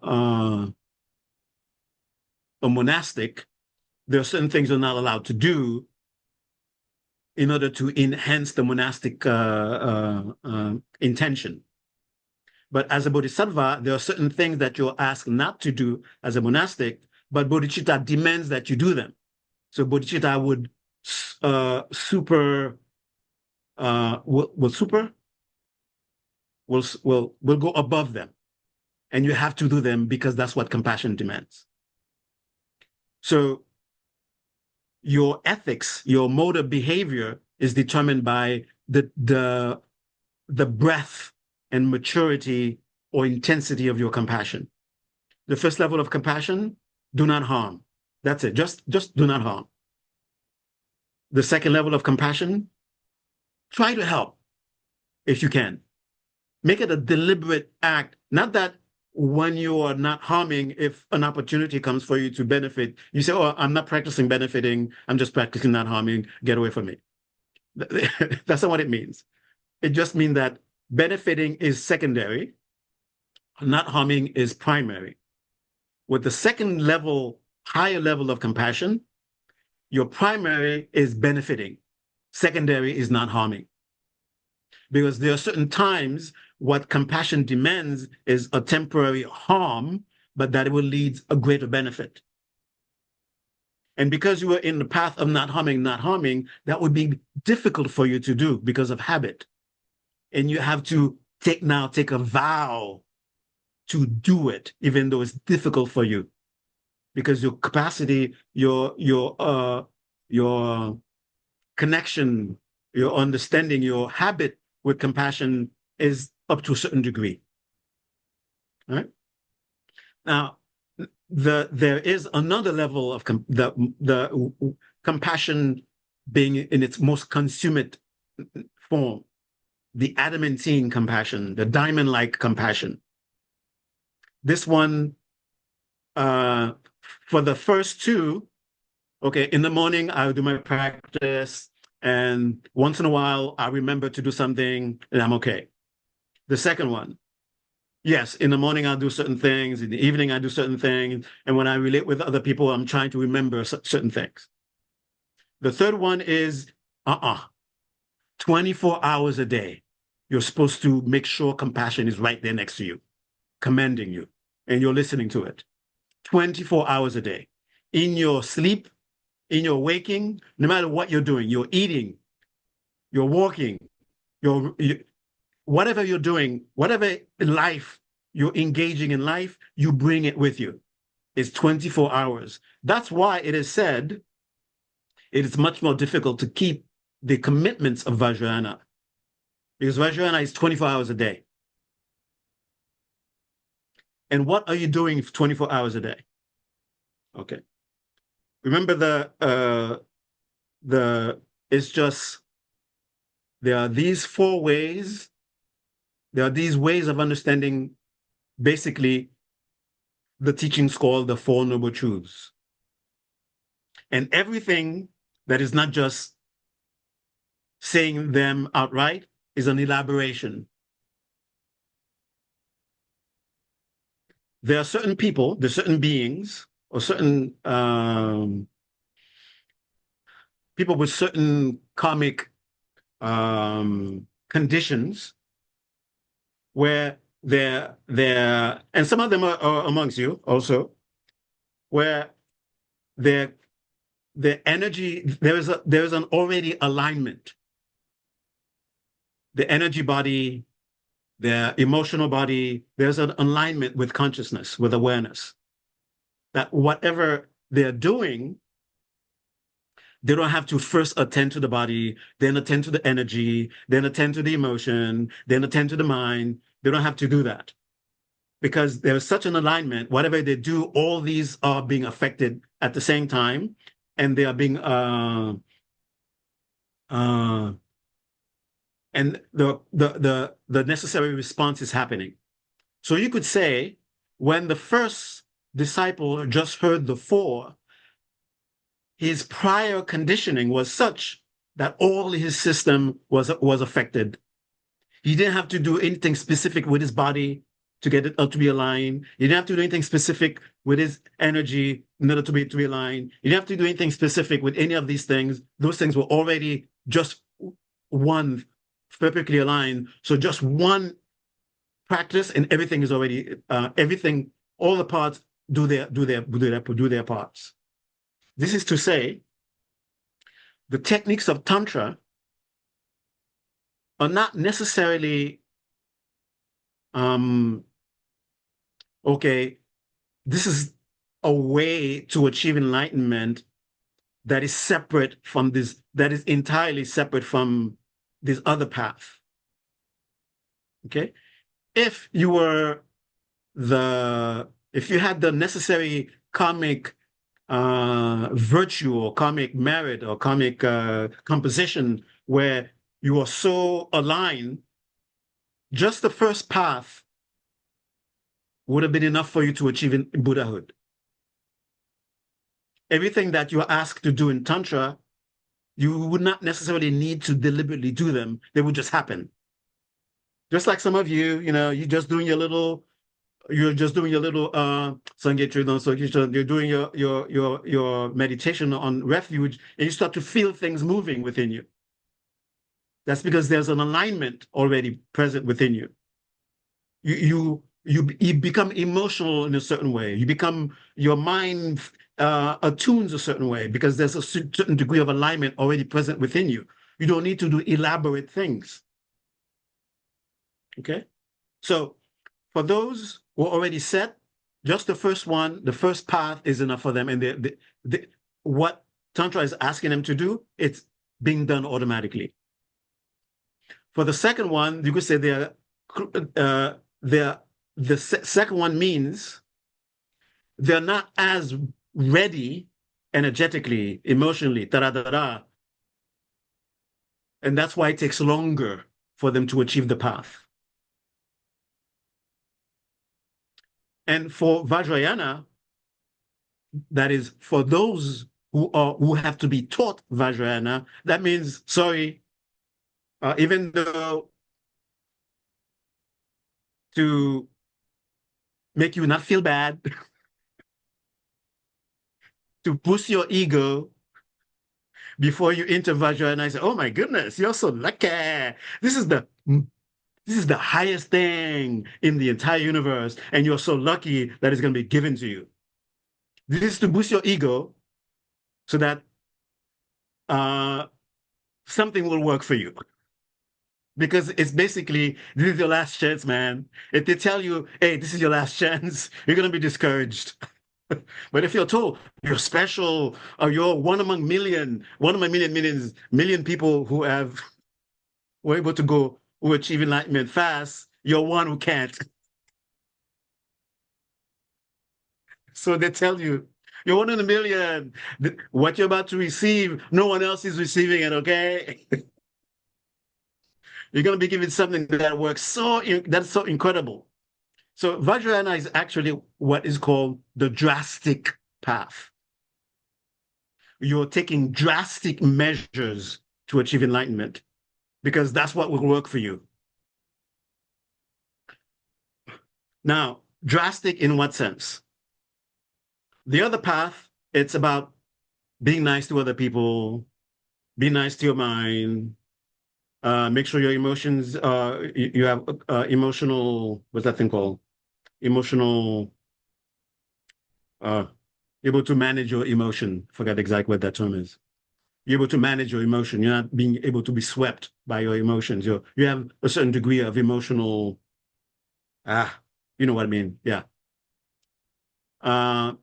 a monastic, there are certain things you're not allowed to do in order to enhance the monastic intention. But as a bodhisattva, there are certain things that you're asked not to do as a monastic, but bodhicitta demands that you do them. So bodhicitta would will go above them, and you have to do them because that's what compassion demands. So your ethics, your mode of behavior is determined by the breadth and maturity or intensity of your compassion. The first level of compassion, do not harm. That's it. Just do not harm. The second level of compassion, try to help if you can. Make it a deliberate act. Not that when you are not harming, if an opportunity comes for you to benefit, you say, oh, I'm not practicing benefiting. I'm just practicing not harming. Get away from me. That's not what it means. It just means that benefiting is secondary. Not harming is primary. With the second level, higher level of compassion, your primary is benefiting. Secondary is not harming. Because there are certain times what compassion demands is a temporary harm, but that it will lead a greater benefit. And because you are in the path of not harming, that would be difficult for you to do because of habit. And you have to take a vow to do it, even though it's difficult for you. Because your capacity, your connection, your understanding, your habit with compassion is up to a certain degree. All right? Now, there is another level of the compassion being in its most consummate form, the adamantine compassion, the diamond-like compassion. This one, for the first two, okay, in the morning, I'll do my practice, and once in a while, I remember to do something, and I'm okay. The second one, yes, in the morning, I'll do certain things. In the evening, I do certain things. And when I relate with other people, I'm trying to remember certain things. The third one is 24 hours a day. You're supposed to make sure compassion is right there next to you, commending you, and you're listening to it. 24 hours a day. In your sleep, in your waking, no matter what you're doing, you're eating, you're walking, whatever you're doing, whatever life you're engaging in life, you bring it with you. It's 24 hours. That's why it is said it is much more difficult to keep the commitments of Vajrayana, because Vajrayana is 24 hours a day. And what are you doing for 24 hours a day? Okay. Remember it's just, there are these four ways, there are these ways of understanding basically the teachings called the Four Noble Truths. And everything that is not just saying them outright is an elaboration. There are certain people, there are certain beings, or certain people with certain karmic conditions where they're, and some of them are amongst you also, where their energy, there is an already alignment. The energy body, their emotional body, there's an alignment with consciousness, with awareness. That whatever they're doing, they don't have to first attend to the body, then attend to the energy, then attend to the emotion, then attend to the mind. They don't have to do that. Because there's such an alignment, whatever they do, all these are being affected at the same time, and they are being and the necessary response is happening. So you could say, when the first disciple just heard the four, his prior conditioning was such that all his system was affected. He didn't have to do anything specific with his body to get it to be aligned. He didn't have to do anything specific with his energy in order to be aligned. He didn't have to do anything specific with any of these things. Those things were already just one, perfectly aligned. So just one practice, and everything is already everything. All the parts do their parts. This is to say, the techniques of Tantra are not necessarily okay, this is a way to achieve enlightenment that is separate from this, that is entirely separate from this other path. Okay? If you had the necessary karmic virtue or karmic merit or karmic composition where you are so aligned, just the first path would have been enough for you to achieve in Buddhahood. Everything that you're asked to do in Tantra, you would not necessarily need to deliberately do them. They would just happen. Just like some of you, you're just doing your little Sangye, you're doing your meditation on refuge, and you start to feel things moving within you. That's because there's an alignment already present within you. You become emotional in a certain way. Your mind attunes a certain way because there's a certain degree of alignment already present within you. You don't need to do elaborate things. Okay? So for those who are already set, just the first path is enough for them. And what Tantra is asking them to do, it's being done automatically. For the second one, you could say the second one means they're not as ready energetically, emotionally, da-da-da-da. And that's why it takes longer for them to achieve the path. And for Vajrayana, that is for those who have to be taught Vajrayana, that means, sorry, even though to make you not feel bad, to boost your ego before you enter Vajrayana, I say, oh my goodness, you're so lucky. This is the highest thing in the entire universe, and you're so lucky that it's going to be given to you. This is to boost your ego so that something will work for you. Because it's basically, this is your last chance, man. If they tell you, hey, this is your last chance, you're going to be discouraged. But if you're told you're special, or you're one among million people who were able to go, who achieve enlightenment fast, you're one who can't. So they tell you, you're one in a million. What you're about to receive, no one else is receiving it, okay? You're going to be given something that works that's so incredible. So Vajrayana is actually what is called the drastic path. You're taking drastic measures to achieve enlightenment because that's what will work for you. Now, drastic in what sense? The other path, it's about being nice to other people, be nice to your mind, make sure your emotions, you have emotional, what's that thing called? Emotional, uh, able to manage your emotion. Forget exactly what that term is. You're able to manage your emotion. You're not being able to be swept by your emotions. You have a certain degree of emotional, ah, you know what I mean? Yeah. Uh,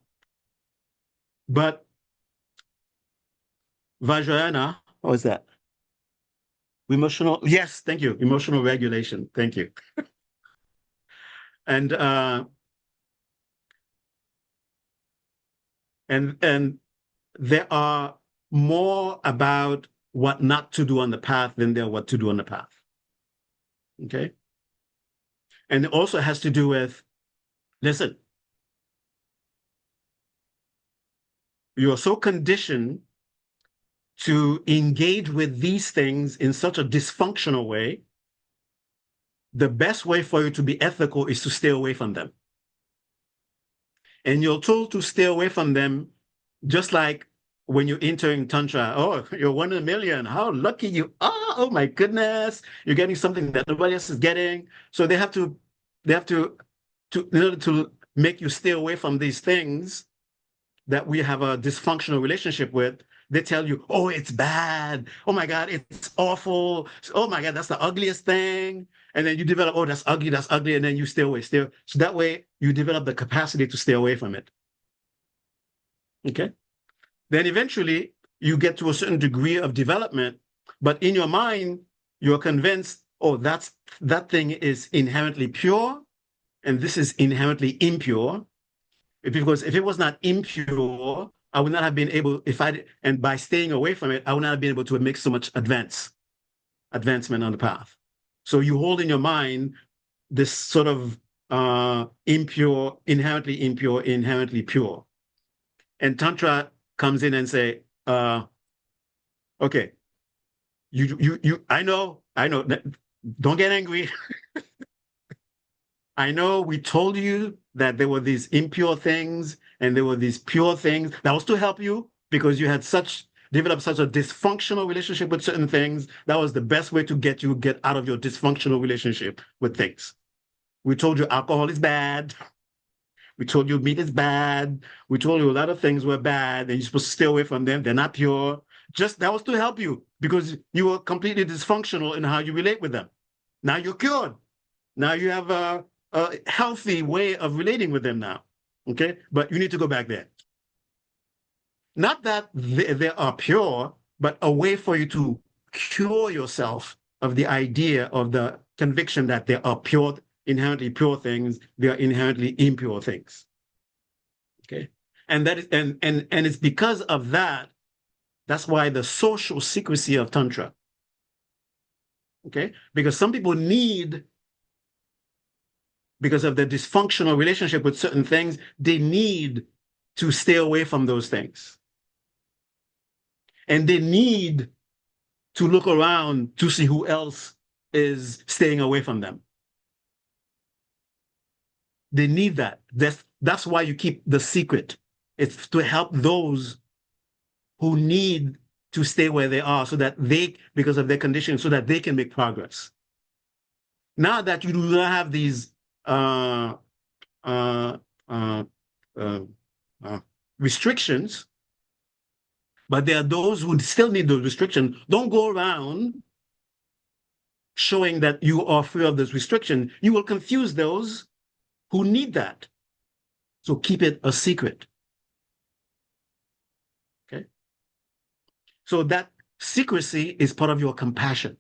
but Vajrayana, what was that? Emotional, yes, thank you. Emotional regulation. Thank you. And and there are more about what not to do on the path than there are what to do on the path. Okay. And it also has to do with, listen, you're so conditioned to engage with these things in such a dysfunctional way. The best way for you to be ethical is to stay away from them. And you're told to stay away from them, just like when you're entering Tantra. Oh, you're one in a million. How lucky you are. Oh my goodness. You're getting something that nobody else is getting. So they have to in order to make you stay away from these things that we have a dysfunctional relationship with, they tell you, oh, it's bad. Oh my God, it's awful. Oh my God, that's the ugliest thing. And then you develop, oh, that's ugly, that's ugly. And then you stay away. So that way you develop the capacity to stay away from it. Okay. Then eventually you get to a certain degree of development, but in your mind, you're convinced, oh, that thing is inherently pure, and this is inherently impure. Because if it was not impure, I would not have been able, and by staying away from it, I would not have been able to make so much advancement on the path. So you hold in your mind this sort of impure, inherently pure. And Tantra comes in and say, okay, I know, don't get angry. I know we told you that there were these impure things and there were these pure things. That was to help you because you had developed such a dysfunctional relationship with certain things. That was the best way to get out of your dysfunctional relationship with things. We told you alcohol is bad. We told you meat is bad. We told you a lot of things were bad and you're supposed to stay away from them. They're not pure. Just that was to help you because you were completely dysfunctional in how you relate with them. Now you're cured. Now you have a healthy way of relating with them now. Okay. But you need to go back there. Not that they are pure, but a way for you to cure yourself of the idea of the conviction that they are pure, inherently pure things, they are inherently impure things. Okay. And that is and it's because of that, that's why the social secrecy of Tantra. Okay. Because some people need, because of their dysfunctional relationship with certain things, they need to stay away from those things. And they need to look around to see who else is staying away from them. They need that. That's why you keep the secret. It's to help those who need to stay where they are so that because of their condition, so that they can make progress. Now that you do not have these uh, uh, uh, uh, restrictions, but there are those who still need those restrictions. Don't go around showing that you are free of this restriction. You will confuse those who need that. So keep it a secret. So that secrecy is part of your compassion.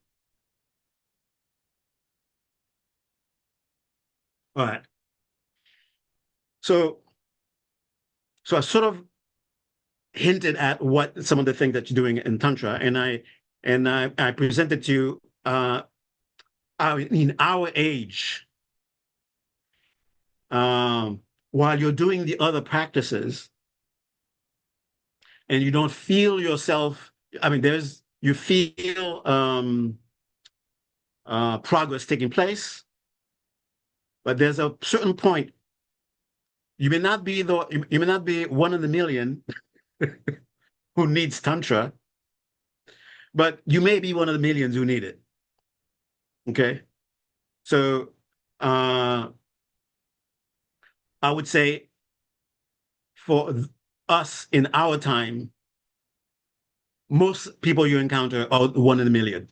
All right. So, so I sort of hinted at what some of the things that you're doing in Tantra, and I presented to you in our age, while you're doing the other practices, and you don't feel yourself. I mean, you feel progress taking place, but there's a certain point. You may not be one in a million who needs Tantra, but you may be one of the millions who need it. Okay. So uh, I would say for us in our time, most people you encounter are one in a million.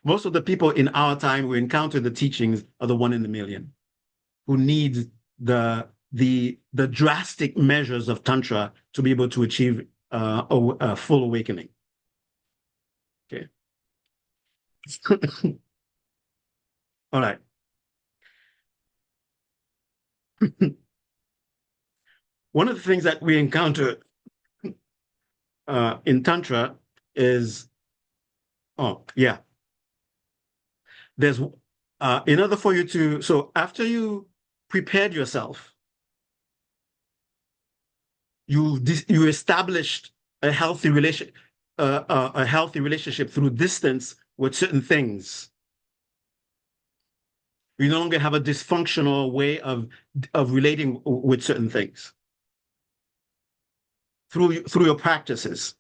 Most of the people in our time who encounter the teachings are the one in a million who need the drastic measures of Tantra to be able to achieve a full awakening. Okay. All right. One of the things that we encounter in Tantra is, oh, yeah, there's, in order for you to, so after you prepared yourself, you established a healthy relationship through distance with certain things. You no longer have a dysfunctional way of relating with certain things through your practices,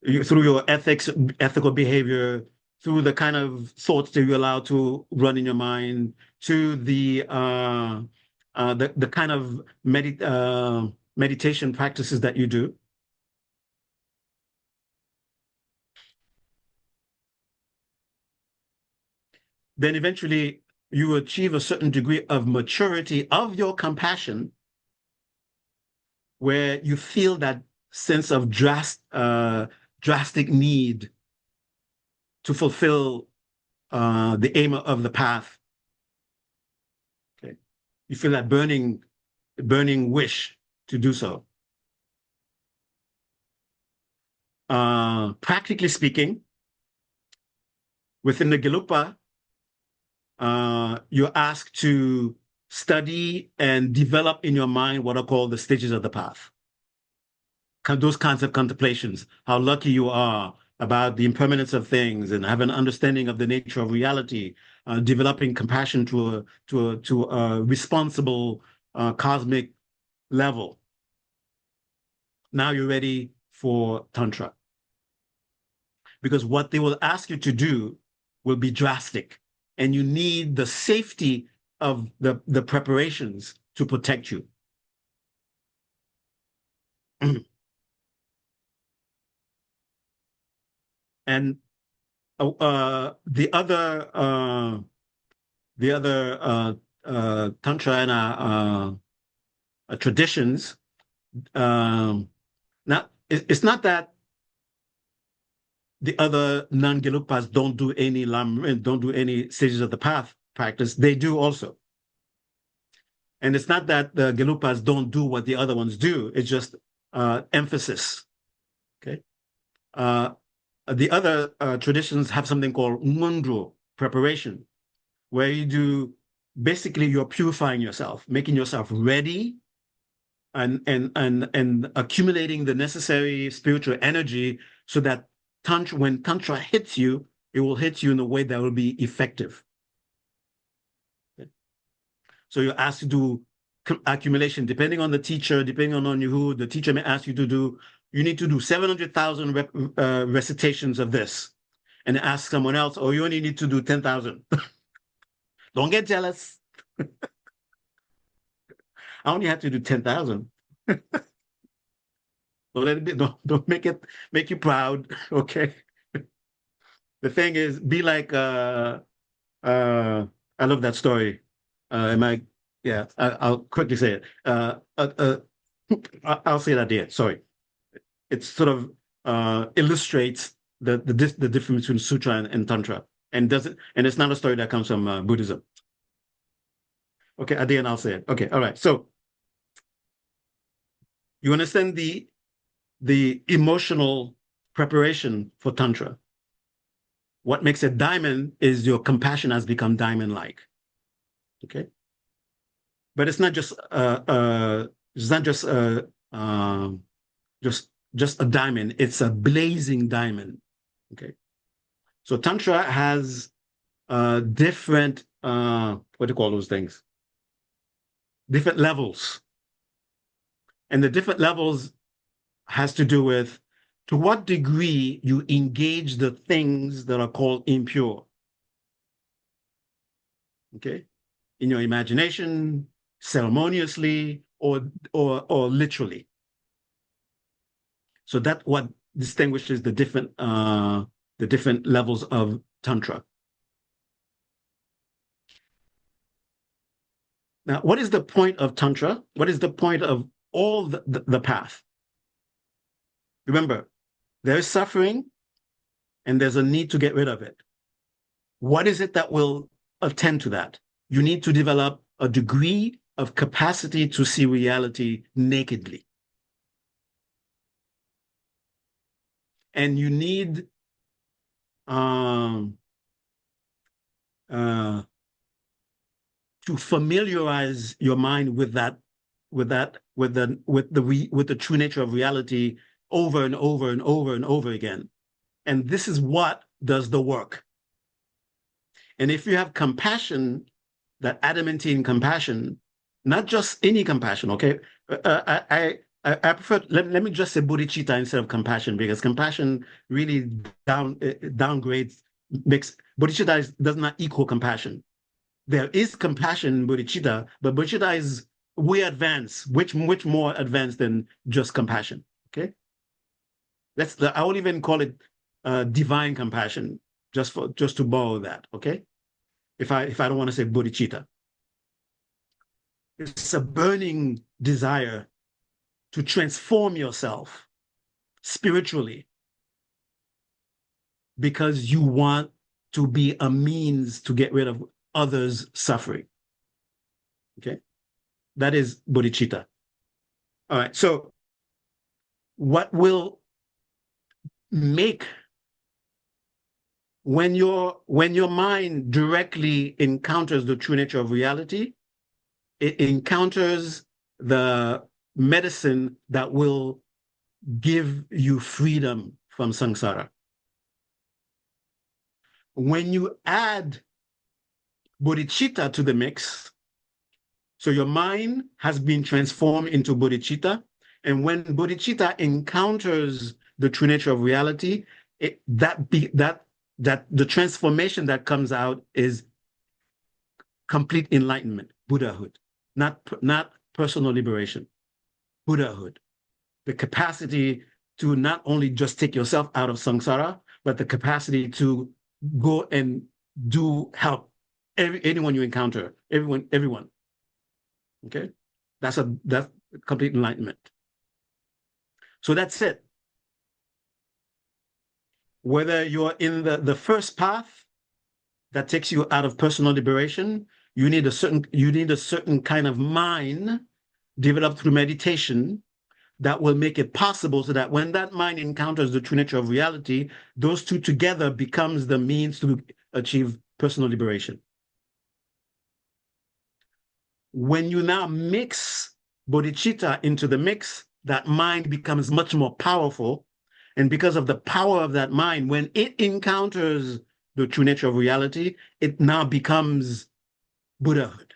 through your ethical behavior, through the kind of thoughts that you allow to run in your mind, to the kind of meditation practices that you do. Then eventually you achieve a certain degree of maturity of your compassion, where you feel that sense of drastic need to fulfill the aim of the path. Okay, you feel that burning wish to do so. Practically speaking, within the Gelugpa, you're asked to study and develop in your mind what are called the stages of the path. Those kinds of contemplations, how lucky you are about the impermanence of things and have an understanding of the nature of reality, developing compassion to a responsible cosmic level. Now you're ready for Tantra. Because what they will ask you to do will be drastic, and you need the safety of the preparations to protect you. And the other Tantra and traditions, not it's not that the other non-Gelugpas don't do any stages of the path practice. They do also. And it's not that the Gelugpas don't do what the other ones do. It's just emphasis. Okay. The other traditions have something called mundro, preparation, where you do basically you're purifying yourself, making yourself ready and accumulating the necessary spiritual energy so that when Tantra hits you, it will hit you in a way that will be effective. Okay. So you're asked to do accumulation, depending on the teacher, depending on who the teacher may ask you to do. You need to do 700,000 recitations of this, and ask someone else, or you only need to do 10,000. Don't get jealous. I only have to do 10,000. Don't make you proud. Okay. The thing is, be like I love that story. Am I yeah, I'll quickly say it. I'll say it at the end. Sorry. it sort of illustrates the difference between sutra and tantra, and does it, and it's not a story that comes from Buddhism. Okay, at the end I'll say it. Okay, all right. So you understand the emotional preparation for tantra. What makes it diamond is your compassion has become diamond-like. Okay, but it's not just just a diamond. It's a blazing diamond. Okay, so tantra has different what do you call those things? Different levels, and the different levels has to do with to what degree you engage the things that are called impure. Okay, in your imagination, ceremoniously, or literally. So that's what distinguishes the different levels of tantra. Now, what is the point of tantra? What is the point of all the path? Remember, there is suffering and there's a need to get rid of it. What is it that will attend to that? You need to develop a degree of capacity to see reality nakedly. And you need to familiarize your mind with the true nature of reality over and over and over and over again. And this is what does the work. And if you have compassion, that adamantine compassion, not just any compassion, okay? I prefer, let me just say bodhicitta instead of compassion, because compassion really downgrades, makes, bodhicitta does not equal compassion. There is compassion in bodhicitta, but bodhicitta is way advanced, which more advanced than just compassion, okay? I won't even call it divine compassion, just to borrow that, okay? If I don't want to say bodhicitta. It's a burning desire to transform yourself spiritually because you want to be a means to get rid of others' suffering. Okay? That is bodhicitta. All right. So what will make when your mind directly encounters the true nature of reality, it encounters the medicine that will give you freedom from samsara. When you add bodhicitta to the mix, so your mind has been transformed into bodhicitta, and when bodhicitta encounters the true nature of reality, that the transformation that comes out is complete enlightenment, Buddhahood, not personal liberation, Buddhahood. The capacity to not only just take yourself out of samsara, but the capacity to go and help anyone you encounter, everyone. Okay, that's complete enlightenment. So that's it. Whether you're in the first path that takes you out of personal liberation, you need a certain kind of mind developed through meditation that will make it possible so that when that mind encounters the true nature of reality, those two together becomes the means to achieve personal liberation. When you now mix bodhicitta into the mix, that mind becomes much more powerful. And because of the power of that mind, when it encounters the true nature of reality, it now becomes Buddhahood.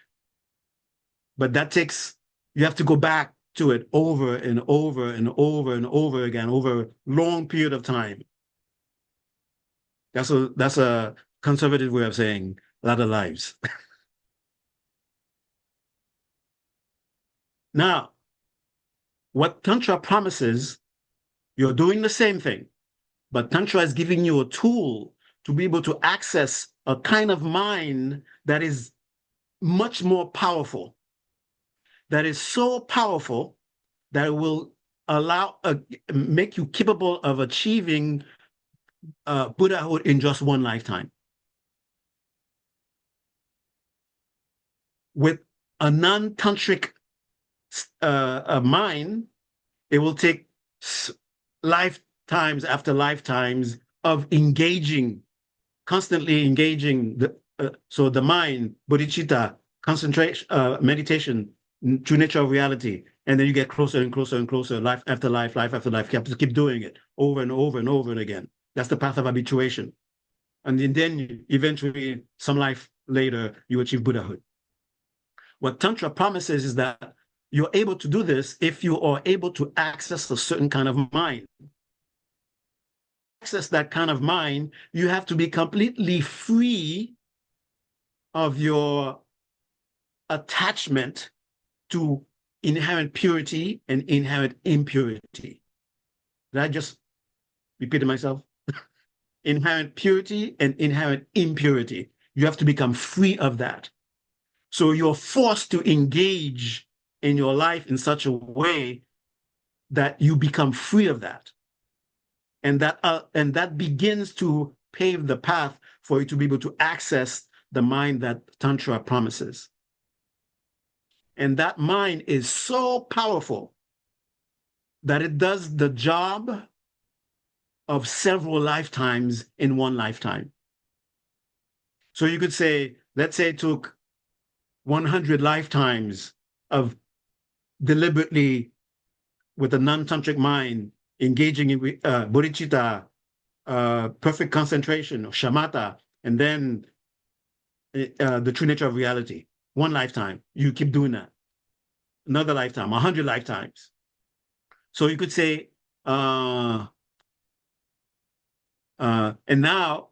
But that takes, you have to go back to it over and over and over and over again over a long period of time. That's a conservative way of saying a lot of lives. Now, what Tantra promises, you're doing the same thing, but Tantra is giving you a tool to be able to access a kind of mind that is much more powerful, that is so powerful that it will make you capable of achieving Buddhahood in just one lifetime. With a non-tantric mind, it will take lifetimes after lifetimes of constantly engaging so the mind, bodhicitta, concentration, meditation, true nature of reality, and then you get closer and closer and closer, life after life, life after life. You have to keep doing it over and over and over and again. That's the path of habituation. And then eventually, some life later, you achieve Buddhahood. What Tantra promises is that you're able to do this if you are able to access a certain kind of mind. Access that kind of mind, you have to be completely free of your attachment to inherent purity and inherent impurity. Did I just repeat myself? Inherent purity and inherent impurity. You have to become free of that. So you're forced to engage in your life in such a way that you become free of that. And that begins to pave the path for you to be able to access the mind that Tantra promises. And that mind is so powerful that it does the job of several lifetimes in one lifetime. So you could say, let's say it took 100 lifetimes of deliberately, with a non-tantric mind, engaging in bodhicitta, perfect concentration, or shamatha, and then the true nature of reality. One lifetime, you keep doing that. Another lifetime, 100 lifetimes. So you could say, and now,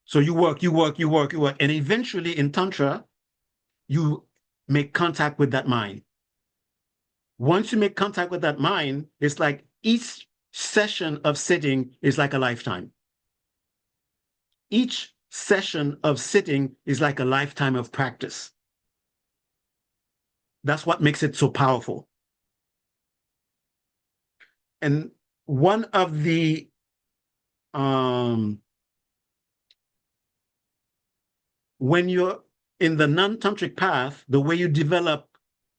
so you work, and eventually in Tantra, you make contact with that mind. Once you make contact with that mind, it's like each session of sitting is like a lifetime. Each session of sitting is like a lifetime of practice. That's what makes it so powerful. And one of the when you're in the non-tantric path, the way you develop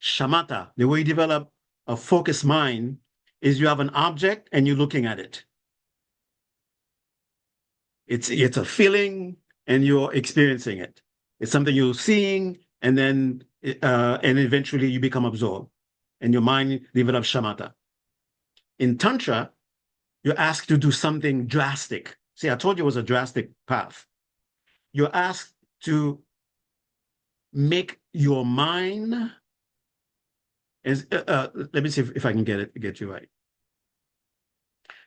shamatha, the way you develop a focused mind, is you have an object and you're looking at it. It's a feeling and you're experiencing it. It's something you're seeing, and then and eventually you become absorbed, and your mind develops shamatha. In Tantra, you're asked to do something drastic. See, I told you it was a drastic path. You're asked to make your mind let me see if I can get you right.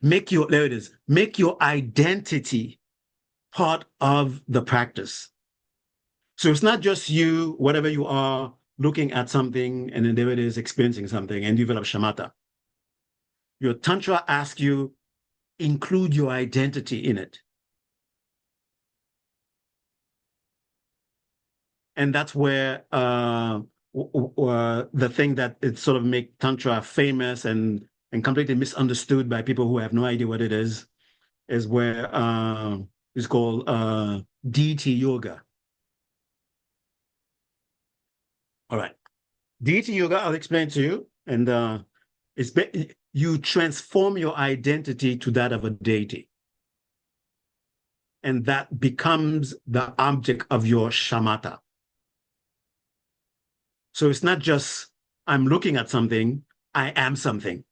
There it is. Make your identity part of the practice. So it's not just you, whatever you are, looking at something, and then there it is, experiencing something, and develop shamatha. Your Tantra asks you, include your identity in it. And that's where the thing that it sort of make Tantra famous and completely misunderstood by people who have no idea what it is where it's called deity yoga. All right. Deity yoga, I'll explain to you. And you transform your identity to that of a deity. And that becomes the object of your shamatha. So it's not just, I'm looking at something, I am something.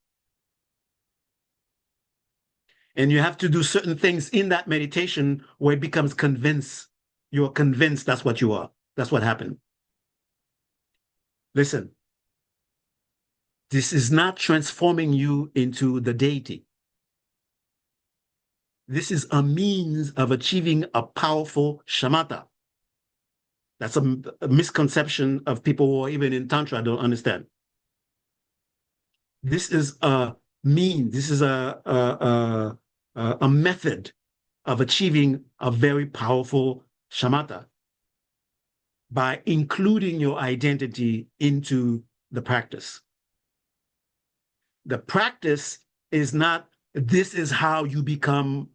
And you have to do certain things in that meditation where it becomes convinced. You're convinced that's what you are. That's what happened. Listen, this is not transforming you into the deity. This is a means of achieving a powerful shamatha. That's a misconception of people who are even in Tantra don't understand. This is a means, this is a method of achieving a very powerful shamatha by including your identity into the practice. The practice is not, this is how you become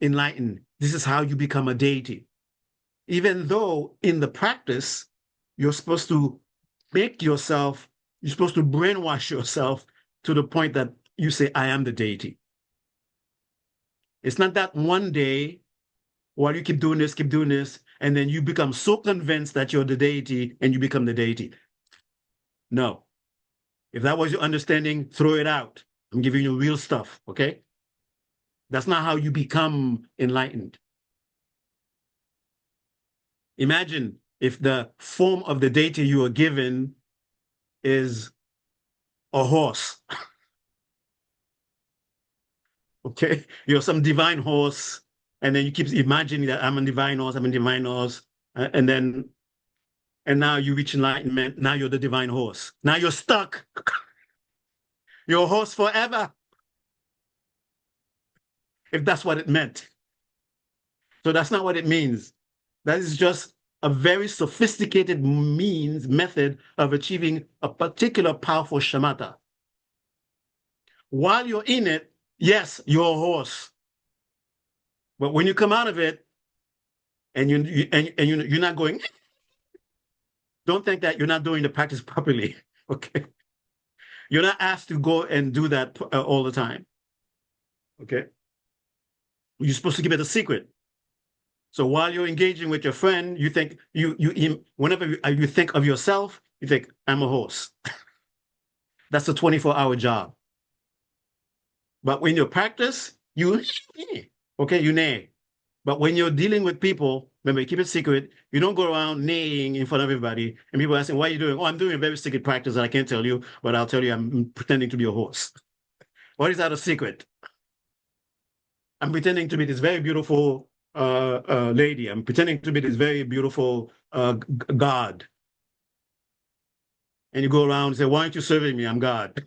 enlightened. This is how you become a deity. Even though in the practice, you're supposed to make yourself, you're supposed to brainwash yourself to the point that you say, I am the deity. It's not that one day, while you keep doing this, and then you become so convinced that you're the deity and you become the deity. No. If that was your understanding, throw it out. I'm giving you real stuff, okay? That's not how you become enlightened. Imagine if the form of the deity you are given is a horse. Okay? You're some divine horse, and then you keep imagining that I'm a divine horse, and now you reach enlightenment. Now you're the divine horse. Now you're stuck. You're a horse forever, if that's what it meant. So that's not what it means. That is just a very sophisticated method of achieving a particular powerful shamatha. While you're in it, yes, you're a horse. But when you come out of it and you're not going, don't think that you're not doing the practice properly. Okay. You're not asked to go and do that all the time. Okay. You're supposed to keep it a secret. So while you're engaging with your friend, you think whenever you think of yourself, you think, I'm a horse. That's a 24-hour job. But when you practice, okay, you neigh. But when you're dealing with people, remember, keep it secret. You don't go around neighing in front of everybody. And people asking, what are you doing? Oh, I'm doing a very secret practice that I can't tell you, but I'll tell you I'm pretending to be a horse. What is that a secret? I'm pretending to be this very beautiful lady. I'm pretending to be this very beautiful God. And you go around and say, why aren't you serving me? I'm God.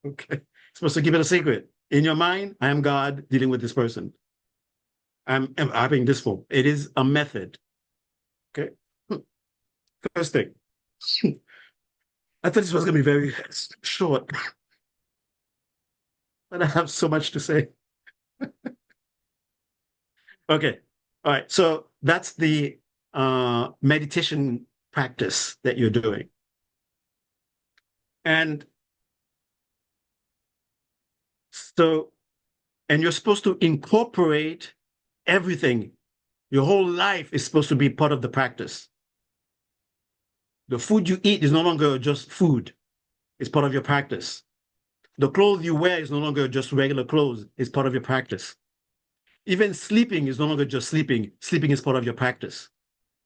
Okay. Supposed to keep it a secret. In your mind, I am God dealing with this person. I'm having this form. It is a method. Okay. First thing. I thought this was going to be very short, but I have so much to say. Okay. All right. So that's the meditation practice that you're doing. And so, and you're supposed to incorporate everything. Your whole life is supposed to be part of the practice. The food you eat is no longer just food. It's part of your practice. The clothes you wear is no longer just regular clothes. It's part of your practice. Even sleeping is no longer just sleeping. Sleeping is part of your practice.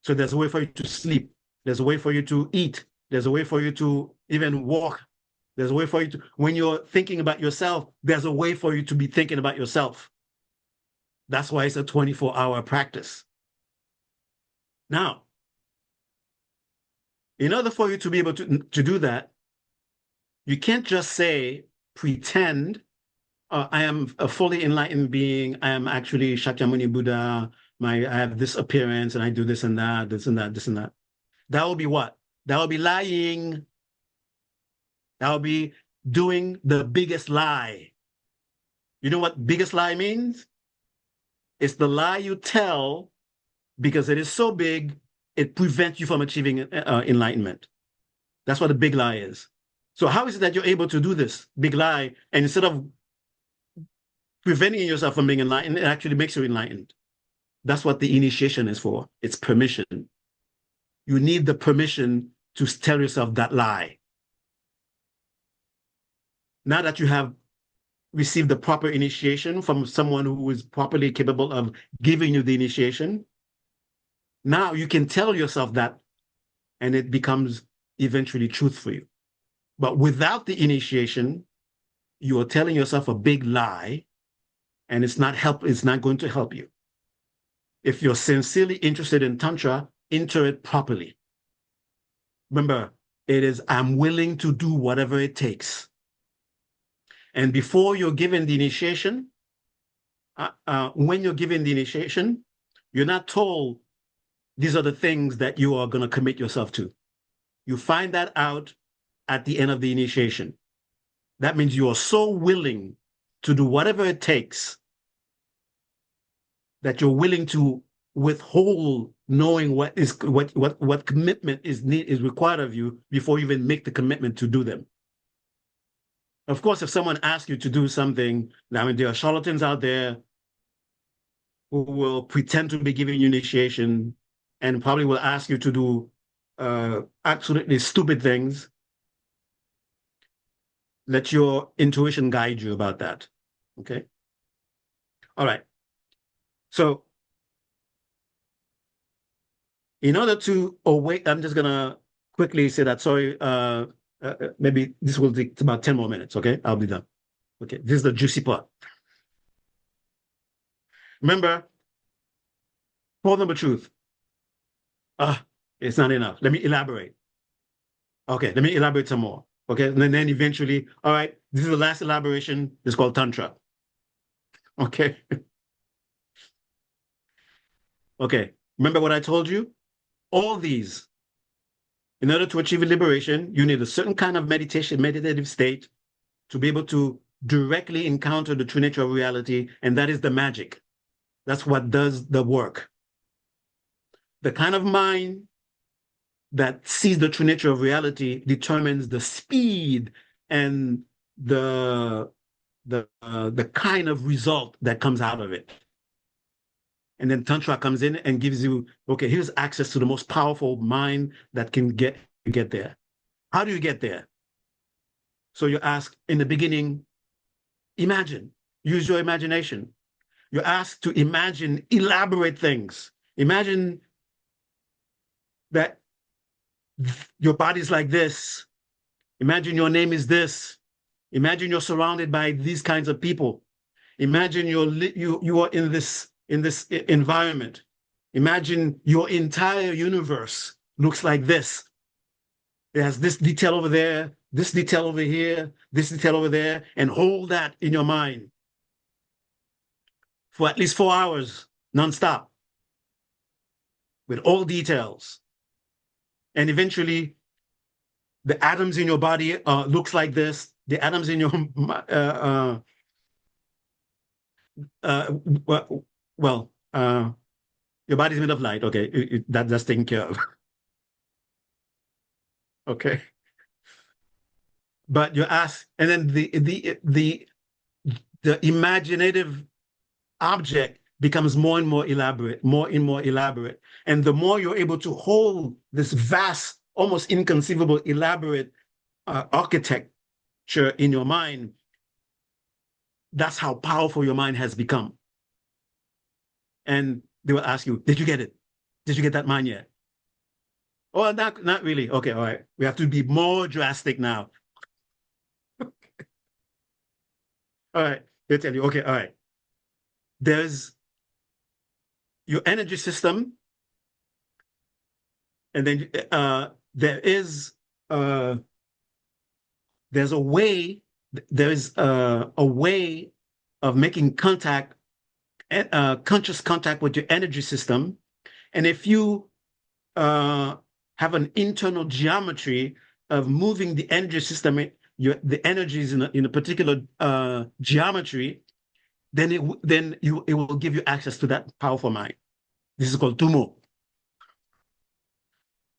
So there's a way for you to sleep. There's a way for you to eat. There's a way for you to even walk. There's a way for you to, when you're thinking about yourself, there's a way for you to be thinking about yourself. That's why it's a 24-hour practice. Now, in order for you to be able to do that, you can't just say, pretend, I am a fully enlightened being. I am actually Shakyamuni Buddha. I have this appearance and I do this and that, this and that, this and that. That will be what? That will be lying. That will be doing the biggest lie. You know what biggest lie means? It's the lie you tell because it is so big, it prevents you from achieving enlightenment. That's what the big lie is. So how is it that you're able to do this big lie, and instead of preventing yourself from being enlightened, it actually makes you enlightened? That's what the initiation is for. It's permission. You need the permission to tell yourself that lie. Now that you have received the proper initiation from someone who is properly capable of giving you the initiation, now you can tell yourself that, and it becomes eventually truth for you. But without the initiation, you are telling yourself a big lie, and it's not going to help you. If you're sincerely interested in Tantra, enter it properly. Remember, it is, I'm willing to do whatever it takes. And before you're given the initiation, when you're given the initiation, you're not told these are the things that you are going to commit yourself to. You find that out at the end of the initiation. That means you are so willing to do whatever it takes that you're willing to withhold knowing what commitment is required of you before you even make the commitment to do them. Of course, if someone asks you to do something, I mean, there are charlatans out there who will pretend to be giving you initiation and probably will ask you to do absolutely stupid things. Let your intuition guide you about that. Okay. All right. So in order to awake, I'm just gonna quickly say that. Sorry, maybe this will take about 10 more minutes. Okay, I'll be done. Okay, this is the juicy part. Remember, fourth number truth. It's not enough. Let me elaborate. Okay, let me elaborate some more. Okay, and then eventually, all right, this is the last elaboration. It's called Tantra. Okay. Okay, remember what I told you? All these, in order to achieve liberation, you need a certain kind of meditative state to be able to directly encounter the true nature of reality, and that is the magic. That's what does the work. The kind of mind that sees the true nature of reality determines the speed and the kind of result that comes out of it. And then Tantra comes in and gives you, okay, here's access to the most powerful mind that can get there. How do you get there? So you ask in the beginning, imagine, use your imagination. You're asked to imagine elaborate things. Imagine that your body's like this. Imagine your name is this. Imagine you're surrounded by these kinds of people. Imagine you are in this environment. Imagine your entire universe looks like this. It has this detail over there, this detail over here, this detail over there, and hold that in your mind for at least 4 hours, nonstop, with all details. And eventually, the atoms in your body looks like this. The atoms in your well, your body's made of light. Okay, that's taken care of. Okay, but you ask, and then the imaginative object becomes more and more elaborate, more and more elaborate, and the more you're able to hold this vast, almost inconceivable, elaborate architecture in your mind, that's how powerful your mind has become. And they will ask you, did you get it? Did you get that mind yet? Oh, not really. Okay, all right. We have to be more drastic now. All right, they tell you, okay, all right. There's your energy system, and then there's a way, a way of making contact, conscious contact with your energy system. And if you have an internal geometry of moving the energy system, the energies in a particular geometry, then it will give you access to that powerful mind. This is called Tumo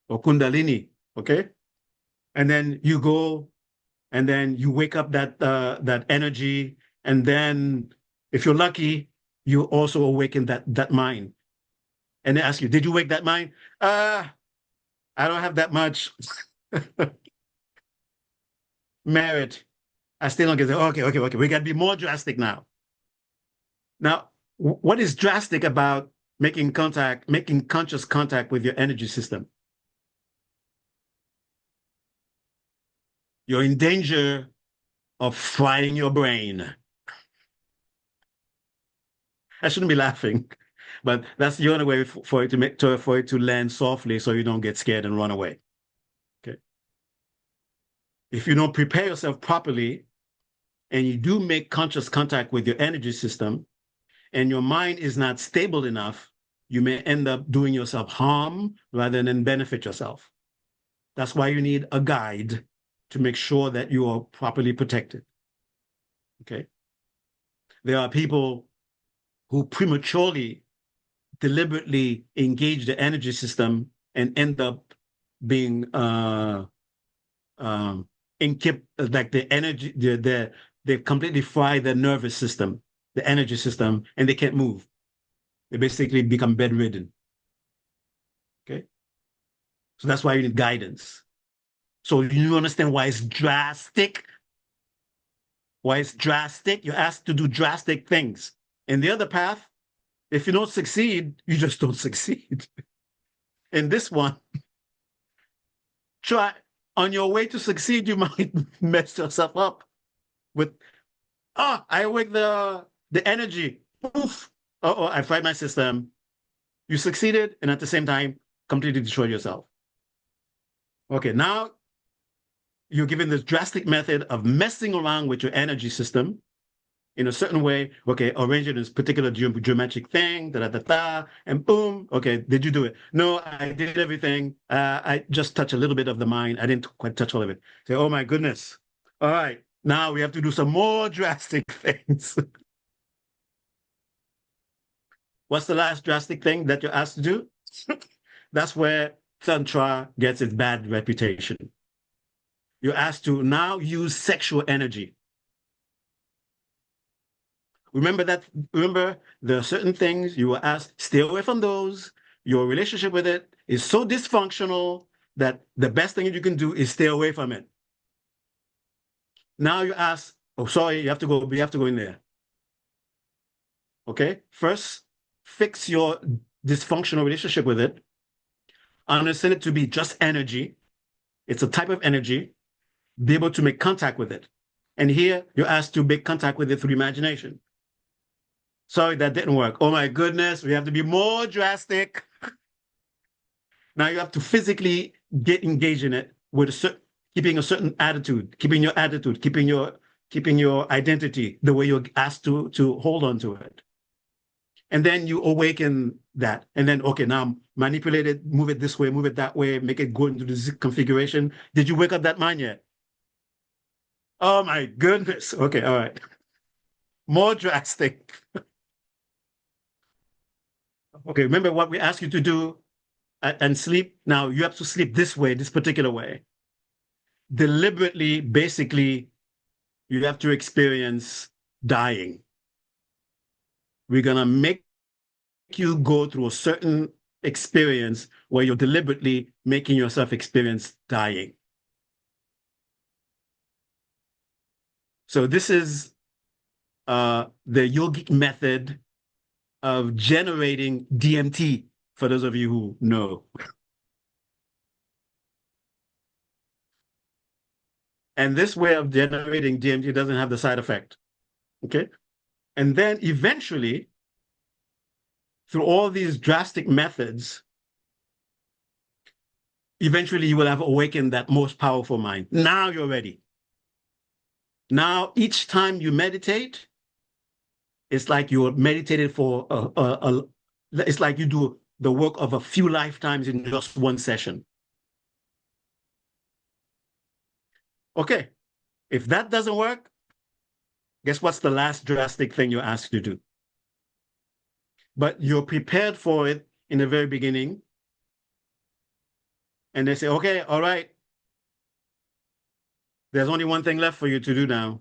or Kundalini. Okay, and then you go, and then you wake up that energy, and then if you're lucky, you also awaken that mind. And they ask you, did you wake that mind? I don't have that much merit. I still don't get it. Okay. We got to be more drastic now. Now, what is drastic about making conscious contact with your energy system? You're in danger of frying your brain. I shouldn't be laughing, but that's the only way for it to land softly, so you don't get scared and run away. Okay. If you don't prepare yourself properly, and you do make conscious contact with your energy system, and your mind is not stable enough, you may end up doing yourself harm rather than benefit yourself. That's why you need a guide to make sure that you are properly protected. Okay. There are people who prematurely, deliberately engage the energy system and end up being like the energy, they completely fry their nervous system, the energy system, and they can't move. They basically become bedridden. Okay. So that's why you need guidance. So you understand why it's drastic? Why it's drastic? You're asked to do drastic things. In the other path, if you don't succeed, you just don't succeed. In this one, try on your way to succeed, you might mess yourself up with, I awake the energy. Poof. Oh, I fried my system. You succeeded, and at the same time, completely destroyed yourself. Okay, now you're given this drastic method of messing around with your energy system in a certain way. Okay, arrange it in this particular geometric thing, and boom. Okay, did you do it? No, I did everything. I just touched a little bit of the mind. I didn't quite touch all of it. Say, oh my goodness. All right, now we have to do some more drastic things. What's the last drastic thing that you're asked to do? That's where Tantra gets its bad reputation. You're asked to now use sexual energy. Remember there are certain things you were asked, stay away from those. Your relationship with it is so dysfunctional that the best thing you can do is stay away from it. Now you ask, oh, sorry, we have to go in there. Okay, first, fix your dysfunctional relationship with it. Understand it to be just energy. It's a type of energy. Be able to make contact with it. And here you're asked to make contact with it through imagination. Sorry, that didn't work. Oh my goodness, we have to be more drastic. Now you have to physically get engaged in it with keeping a certain attitude, keeping your identity the way you're asked to hold on to it. And then you awaken that. And then, okay, now manipulate it, move it this way, move it that way, make it go into the configuration. Did you wake up that mind yet? Oh my goodness. Okay, all right. More drastic. Okay, remember what we asked you to do and sleep. Now you have to sleep this way, this particular way. Deliberately, basically, you have to experience dying. We're going to make you go through a certain experience where you're deliberately making yourself experience dying. So this is the yogic method of generating DMT, for those of you who know. And this way of generating DMT doesn't have the side effect, okay? And then eventually, through all these drastic methods, eventually you will have awakened that most powerful mind. Now you're ready. Now, each time you meditate, it's like you're meditated for it's like you do the work of a few lifetimes in just one session. Okay, if that doesn't work, guess what's the last drastic thing you're asked to do? But you're prepared for it in the very beginning. And they say, okay, all right. There's only one thing left for you to do now.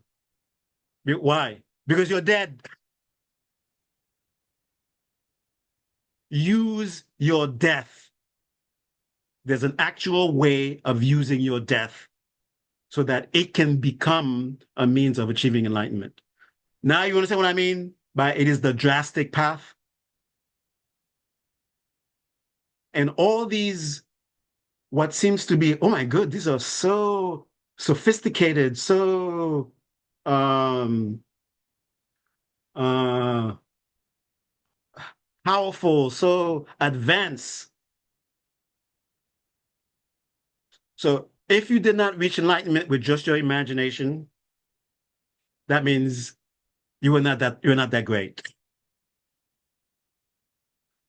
Why? Because you're dead. Use your death. There's an actual way of using your death so that it can become a means of achieving enlightenment. Now you understand what I mean by it is the drastic path? And all these, what seems to be, oh my God, these are so sophisticated, so powerful, so advanced. So if you did not reach enlightenment with just your imagination, that means you're not that great.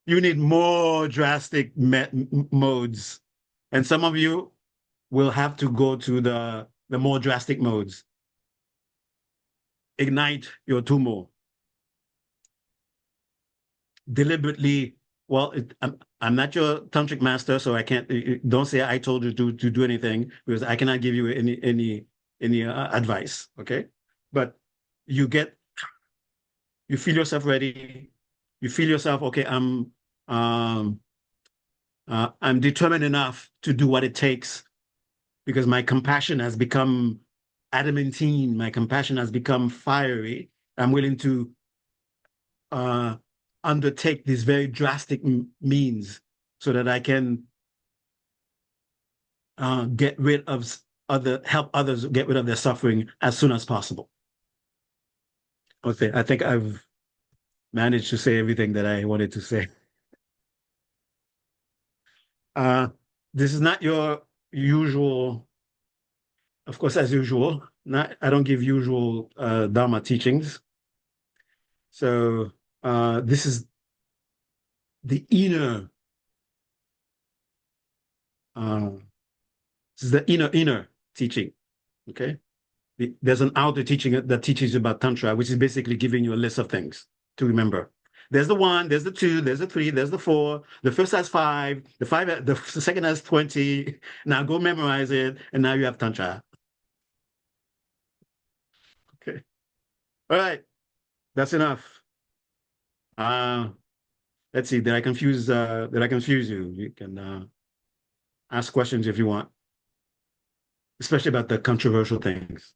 You need more drastic modes. And some of you will have to go to the more drastic modes. Ignite your tumor. Deliberately, well, I'm not your tantric master, so I can't, don't say I told you to do anything, because I cannot give you any advice, okay? But you feel yourself ready. You feel yourself, okay, I'm determined enough to do what it takes, because my compassion has become adamantine. My compassion has become fiery. I'm willing to undertake these very drastic means so that I can get rid of help others get rid of their suffering as soon as possible. Okay, I think I've managed to say everything that I wanted to say. Uh, this is not your usual, of course, as usual. I don't give usual dharma teachings. So this is the inner. Uh, this is the inner teaching. Okay, there's an outer teaching that teaches you about tantra, which is basically giving you a list of things to remember. There's the 1, there's the 2, there's the 3, there's the 4. The first has 5. The second has 20. Now go memorize it, and now you have tantra. Okay. All right. That's enough. Let's see. Did I confuse you? You can ask questions if you want, especially about the controversial things.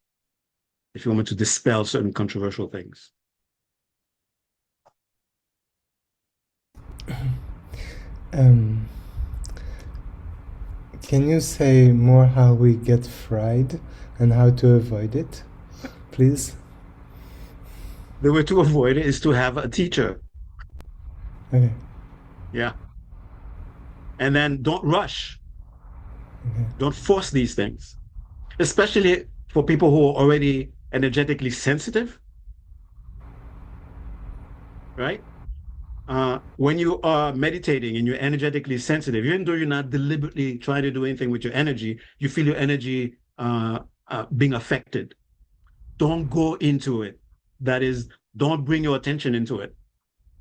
If you want me to dispel certain controversial things. Can you say more how we get fried and how to avoid it, please? The way to avoid it is to have a teacher. Okay. Yeah. And then don't rush. Okay. Don't force these things, especially for people who are already energetically sensitive, right? When you are meditating and you're energetically sensitive, even though you're not deliberately trying to do anything with your energy, you feel your energy being affected. Don't go into it. That is, don't bring your attention into it.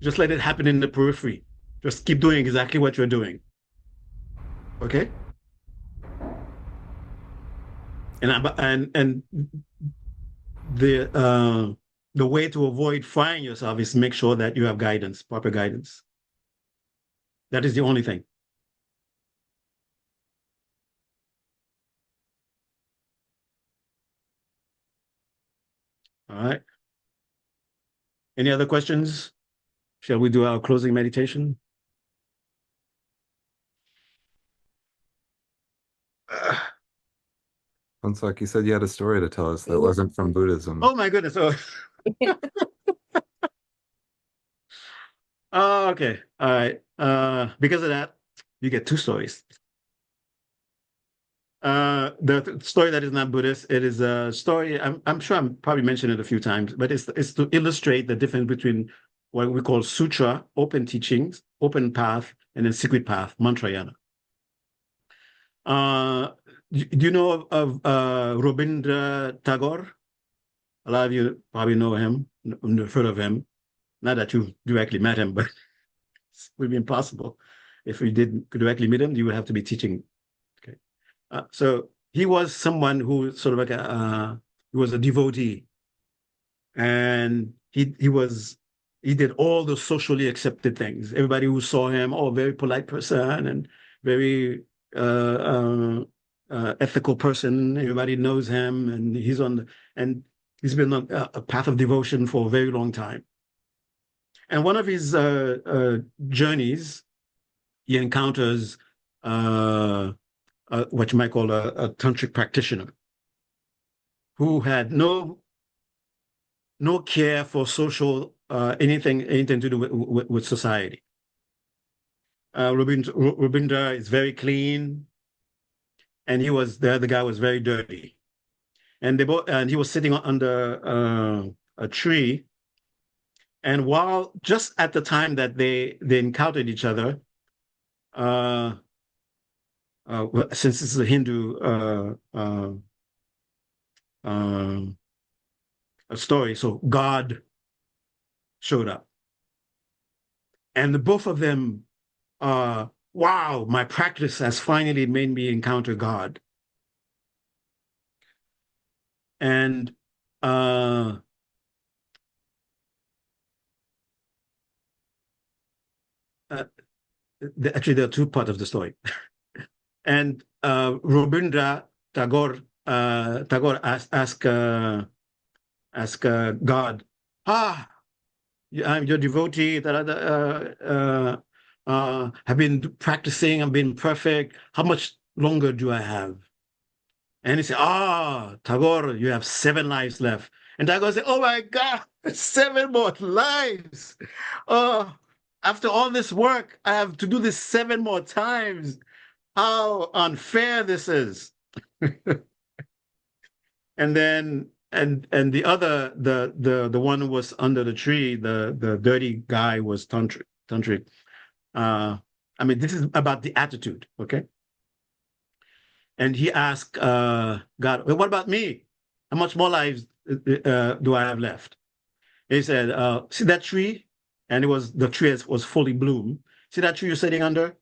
Just let it happen in the periphery. Just keep doing exactly what you're doing. Okay? And the way to avoid frying yourself is make sure that you have guidance, proper guidance. That is the only thing. All right. Any other questions? Shall we do our closing meditation? Phuntsok, you said you had a story to tell us that wasn't from Buddhism. Oh my goodness. Oh, oh okay. All right. Because of that, you get 2 stories. The story that is not Buddhist, it is a story. I'm sure I'm probably mentioned it a few times, but it's to illustrate the difference between what we call sutra, open teachings, open path, and then secret path, mantrayana. Do you know of Rabindranath Tagore? A lot of you probably know him, heard of him. Not that you directly met him, but it would be impossible. If you did directly meet him, you would have to be teaching. Okay. So he was someone who sort of like he was a devotee, and he did all the socially accepted things. Everybody who saw him, oh, very polite person and very ethical person. Everybody knows him, and and he's been on a path of devotion for a very long time. And one of his journeys, he encounters what you might call a tantric practitioner who had no care for social anything to do with society. Rabindra is very clean, and the other guy was very dirty. And he was sitting under a tree. And just at the time that they encountered each other, since this is a Hindu a story. So God showed up. And the both of them, wow, my practice has finally made me encounter God. And actually, there are two parts of the story. And Rabindra Tagore asked God, I'm your devotee, have been practicing, I've been perfect. How much longer do I have? And he said, Tagore, you have 7 lives left. And Tagore said, oh my God, 7 more lives. Oh, after all this work, I have to do this 7 more times. How unfair this is. And then and the other the one who was under the tree, the dirty guy was tantric. I mean, this is about the attitude, okay? And he asked God, well, what about me? How much more lives do I have left? He said, see that tree? And it was the tree was fully bloomed. See that tree you're sitting under?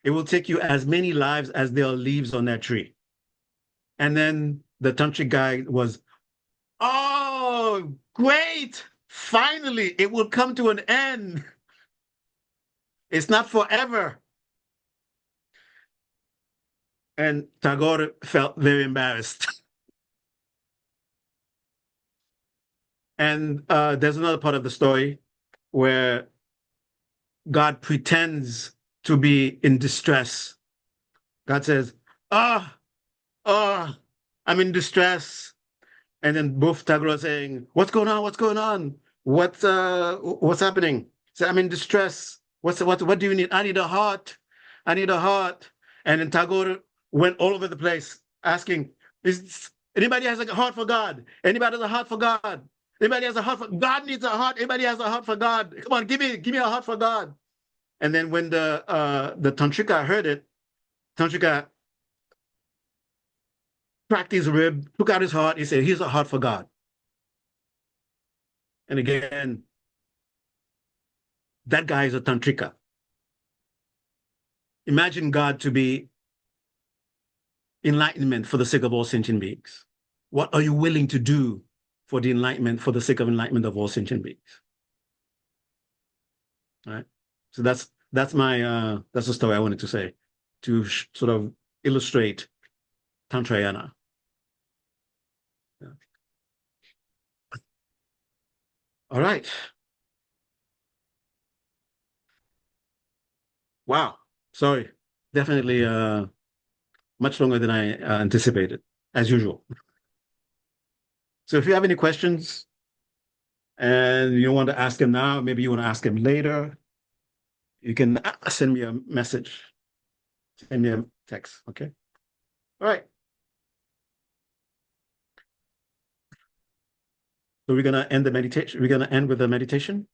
It will take you as many lives as there are leaves on that tree. And then the tantric guy was, oh, great! Finally, it will come to an end. It's not forever. And Tagore felt very embarrassed. And there's another part of the story where God pretends to be in distress. God says, I'm in distress. And then both Tagore are saying, what's going on? What's going on? What's happening? So I'm in distress. What do you need? I need a heart. I need a heart. And then Tagore went all over the place asking, is anybody has a heart for God? Anybody has a heart for God? Anybody has a heart for God needs a heart. Anybody has a heart for God. Come on, give me a heart for God. And then when the Tantrika heard it, Tantrika cracked his rib, took out his heart. He said, here's a heart for God. And again, that guy is a Tantrika. Imagine God to be enlightenment for the sake of all sentient beings. What are you willing to do for the enlightenment, for the sake of enlightenment of all sentient beings? All right. So that's the story I wanted to say to sort of illustrate Tantrayana. Yeah. All right. Wow. Sorry. Definitely much longer than I anticipated, as usual. So if you have any questions and you want to ask him now, maybe you want to ask him later, you can send me a message, send me a text, okay? All right. So we're going to end the meditation. We're going to end with the meditation.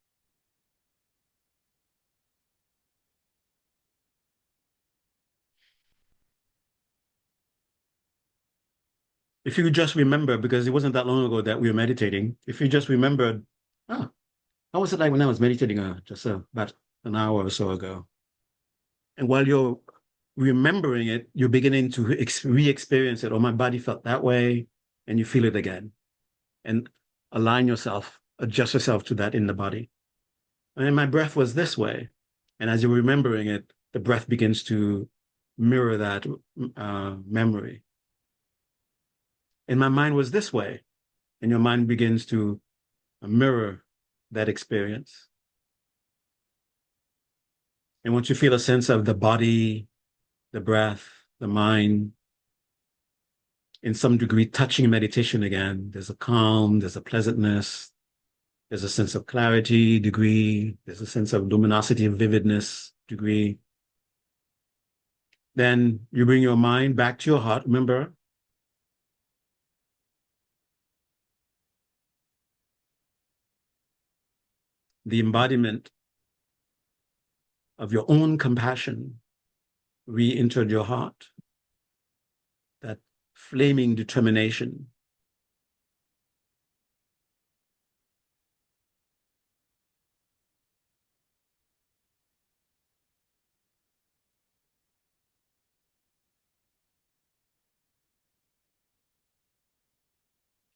If you just remember, because it wasn't that long ago that we were meditating, if you just remembered, how was it like when I was meditating just about an hour or so ago? And while you're remembering it, you're beginning to re-experience it. Oh, my body felt that way, and you feel it again. And align yourself, adjust yourself to that in the body. And my breath was this way. And as you're remembering it, the breath begins to mirror that memory. And my mind was this way. And your mind begins to mirror that experience. And once you feel a sense of the body, the breath, the mind, in some degree touching meditation again, there's a calm, there's a pleasantness, there's a sense of clarity degree, there's a sense of luminosity and vividness degree. Then you bring your mind back to your heart. Remember, the embodiment of your own compassion re-entered your heart. That flaming determination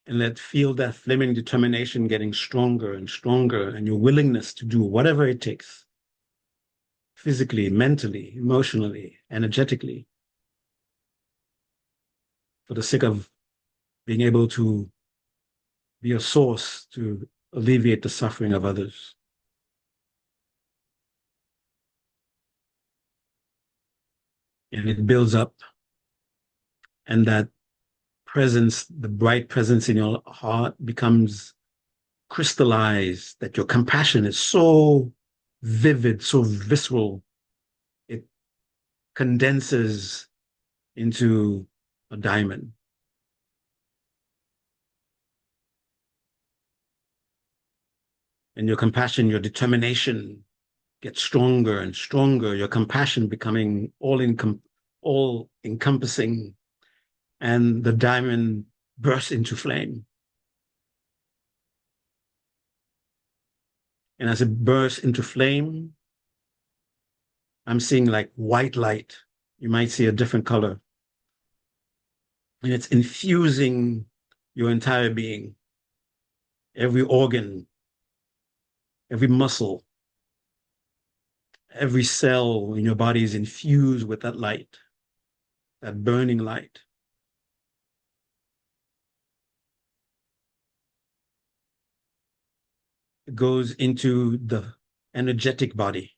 And feel that flaming determination getting stronger and stronger, and your willingness to do whatever it takes, physically, mentally, emotionally, energetically, for the sake of being able to be a source to alleviate the suffering of others. And it builds up, and that presence, the bright presence in your heart, becomes crystallized, that your compassion is so vivid, so visceral, it condenses into a diamond. And your compassion, your determination gets stronger and stronger, your compassion becoming all encompassing, and the diamond bursts into flame. And as it bursts into flame, I'm seeing like white light. You might see a different color. And it's infusing your entire being, every organ, every muscle, every cell in your body is infused with that light, that burning light. It goes into the energetic body.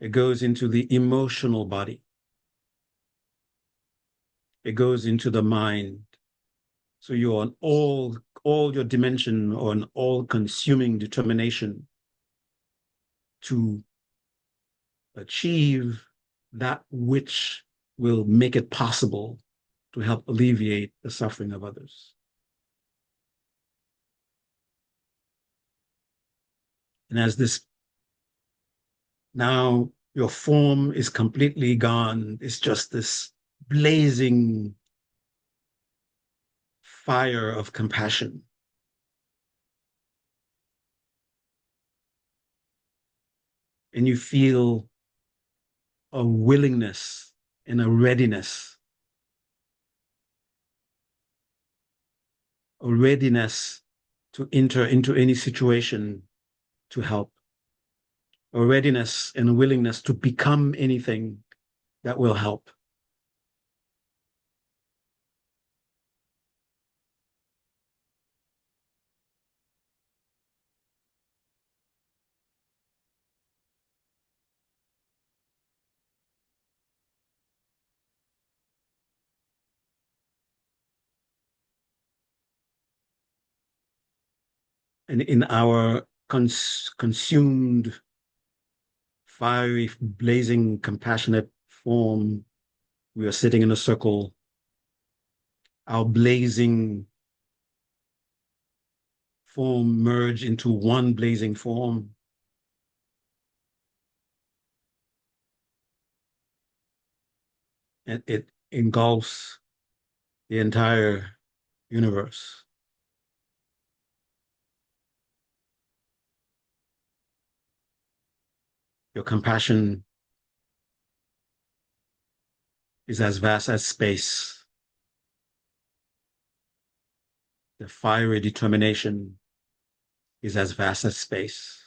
It goes into the emotional body. It goes into the mind. So you're on all your dimension, or an all-consuming determination to achieve that which will make it possible to help alleviate the suffering of others. And as this, now your form is completely gone, it's just this blazing fire of compassion. And you feel a willingness and a readiness to enter into any situation to help, a readiness and a willingness to become anything that will help. And in our consumed, fiery, blazing, compassionate form, we are sitting in a circle. Our blazing form merge into one blazing form. And it engulfs the entire universe. Your compassion is as vast as space. The fiery determination is as vast as space.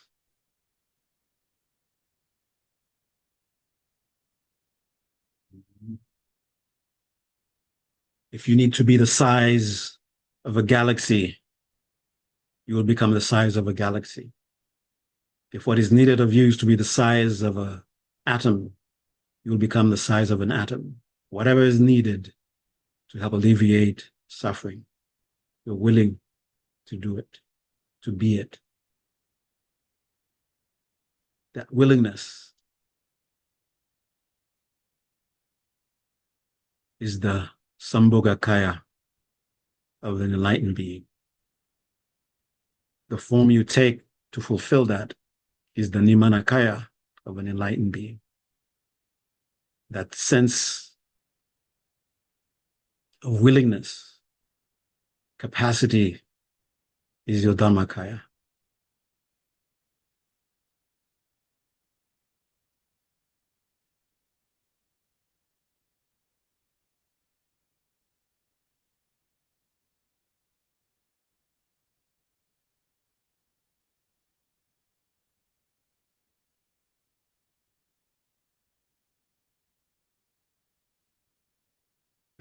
If you need to be the size of a galaxy, you will become the size of a galaxy. If what is needed of you is to be the size of an atom, you will become the size of an atom. Whatever is needed to help alleviate suffering, you're willing to do it, to be it. That willingness is the Sambhogakaya of an enlightened being. The form you take to fulfill that is the Nimanakaya of an enlightened being. That sense of willingness, capacity is your Dharmakaya.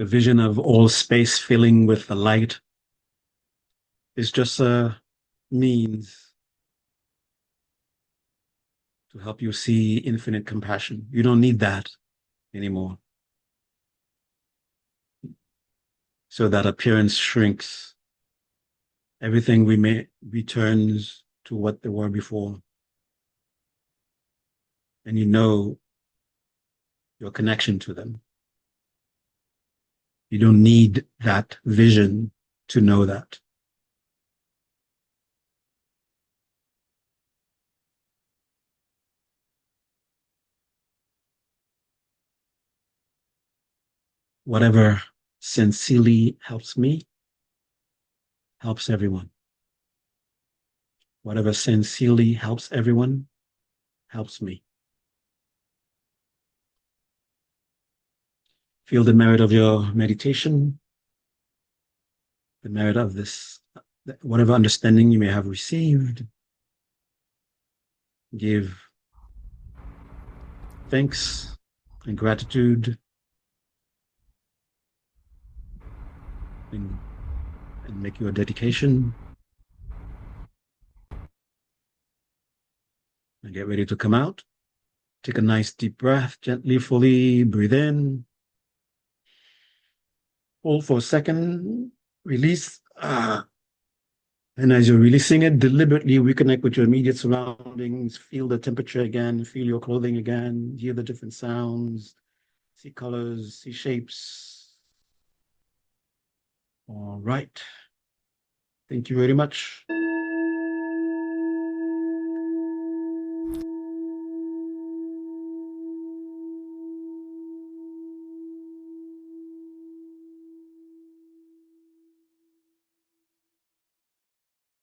the vision of all space filling with the light is just a means to help you see infinite compassion. You don't need that anymore. So that appearance shrinks. Everything we may returns to what they were before. And you know your connection to them. You don't need that vision to know that. Whatever sincerely helps me, helps everyone. Whatever sincerely helps everyone, helps me. Feel the merit of your meditation, the merit of this, whatever understanding you may have received. Give thanks and gratitude and make your dedication. And get ready to come out. Take a nice deep breath, gently, fully breathe in. Hold for a second, release. And as you're releasing it, deliberately reconnect with your immediate surroundings. Feel the temperature again, feel your clothing again, hear the different sounds, see colors, see shapes. All right. Thank you very much.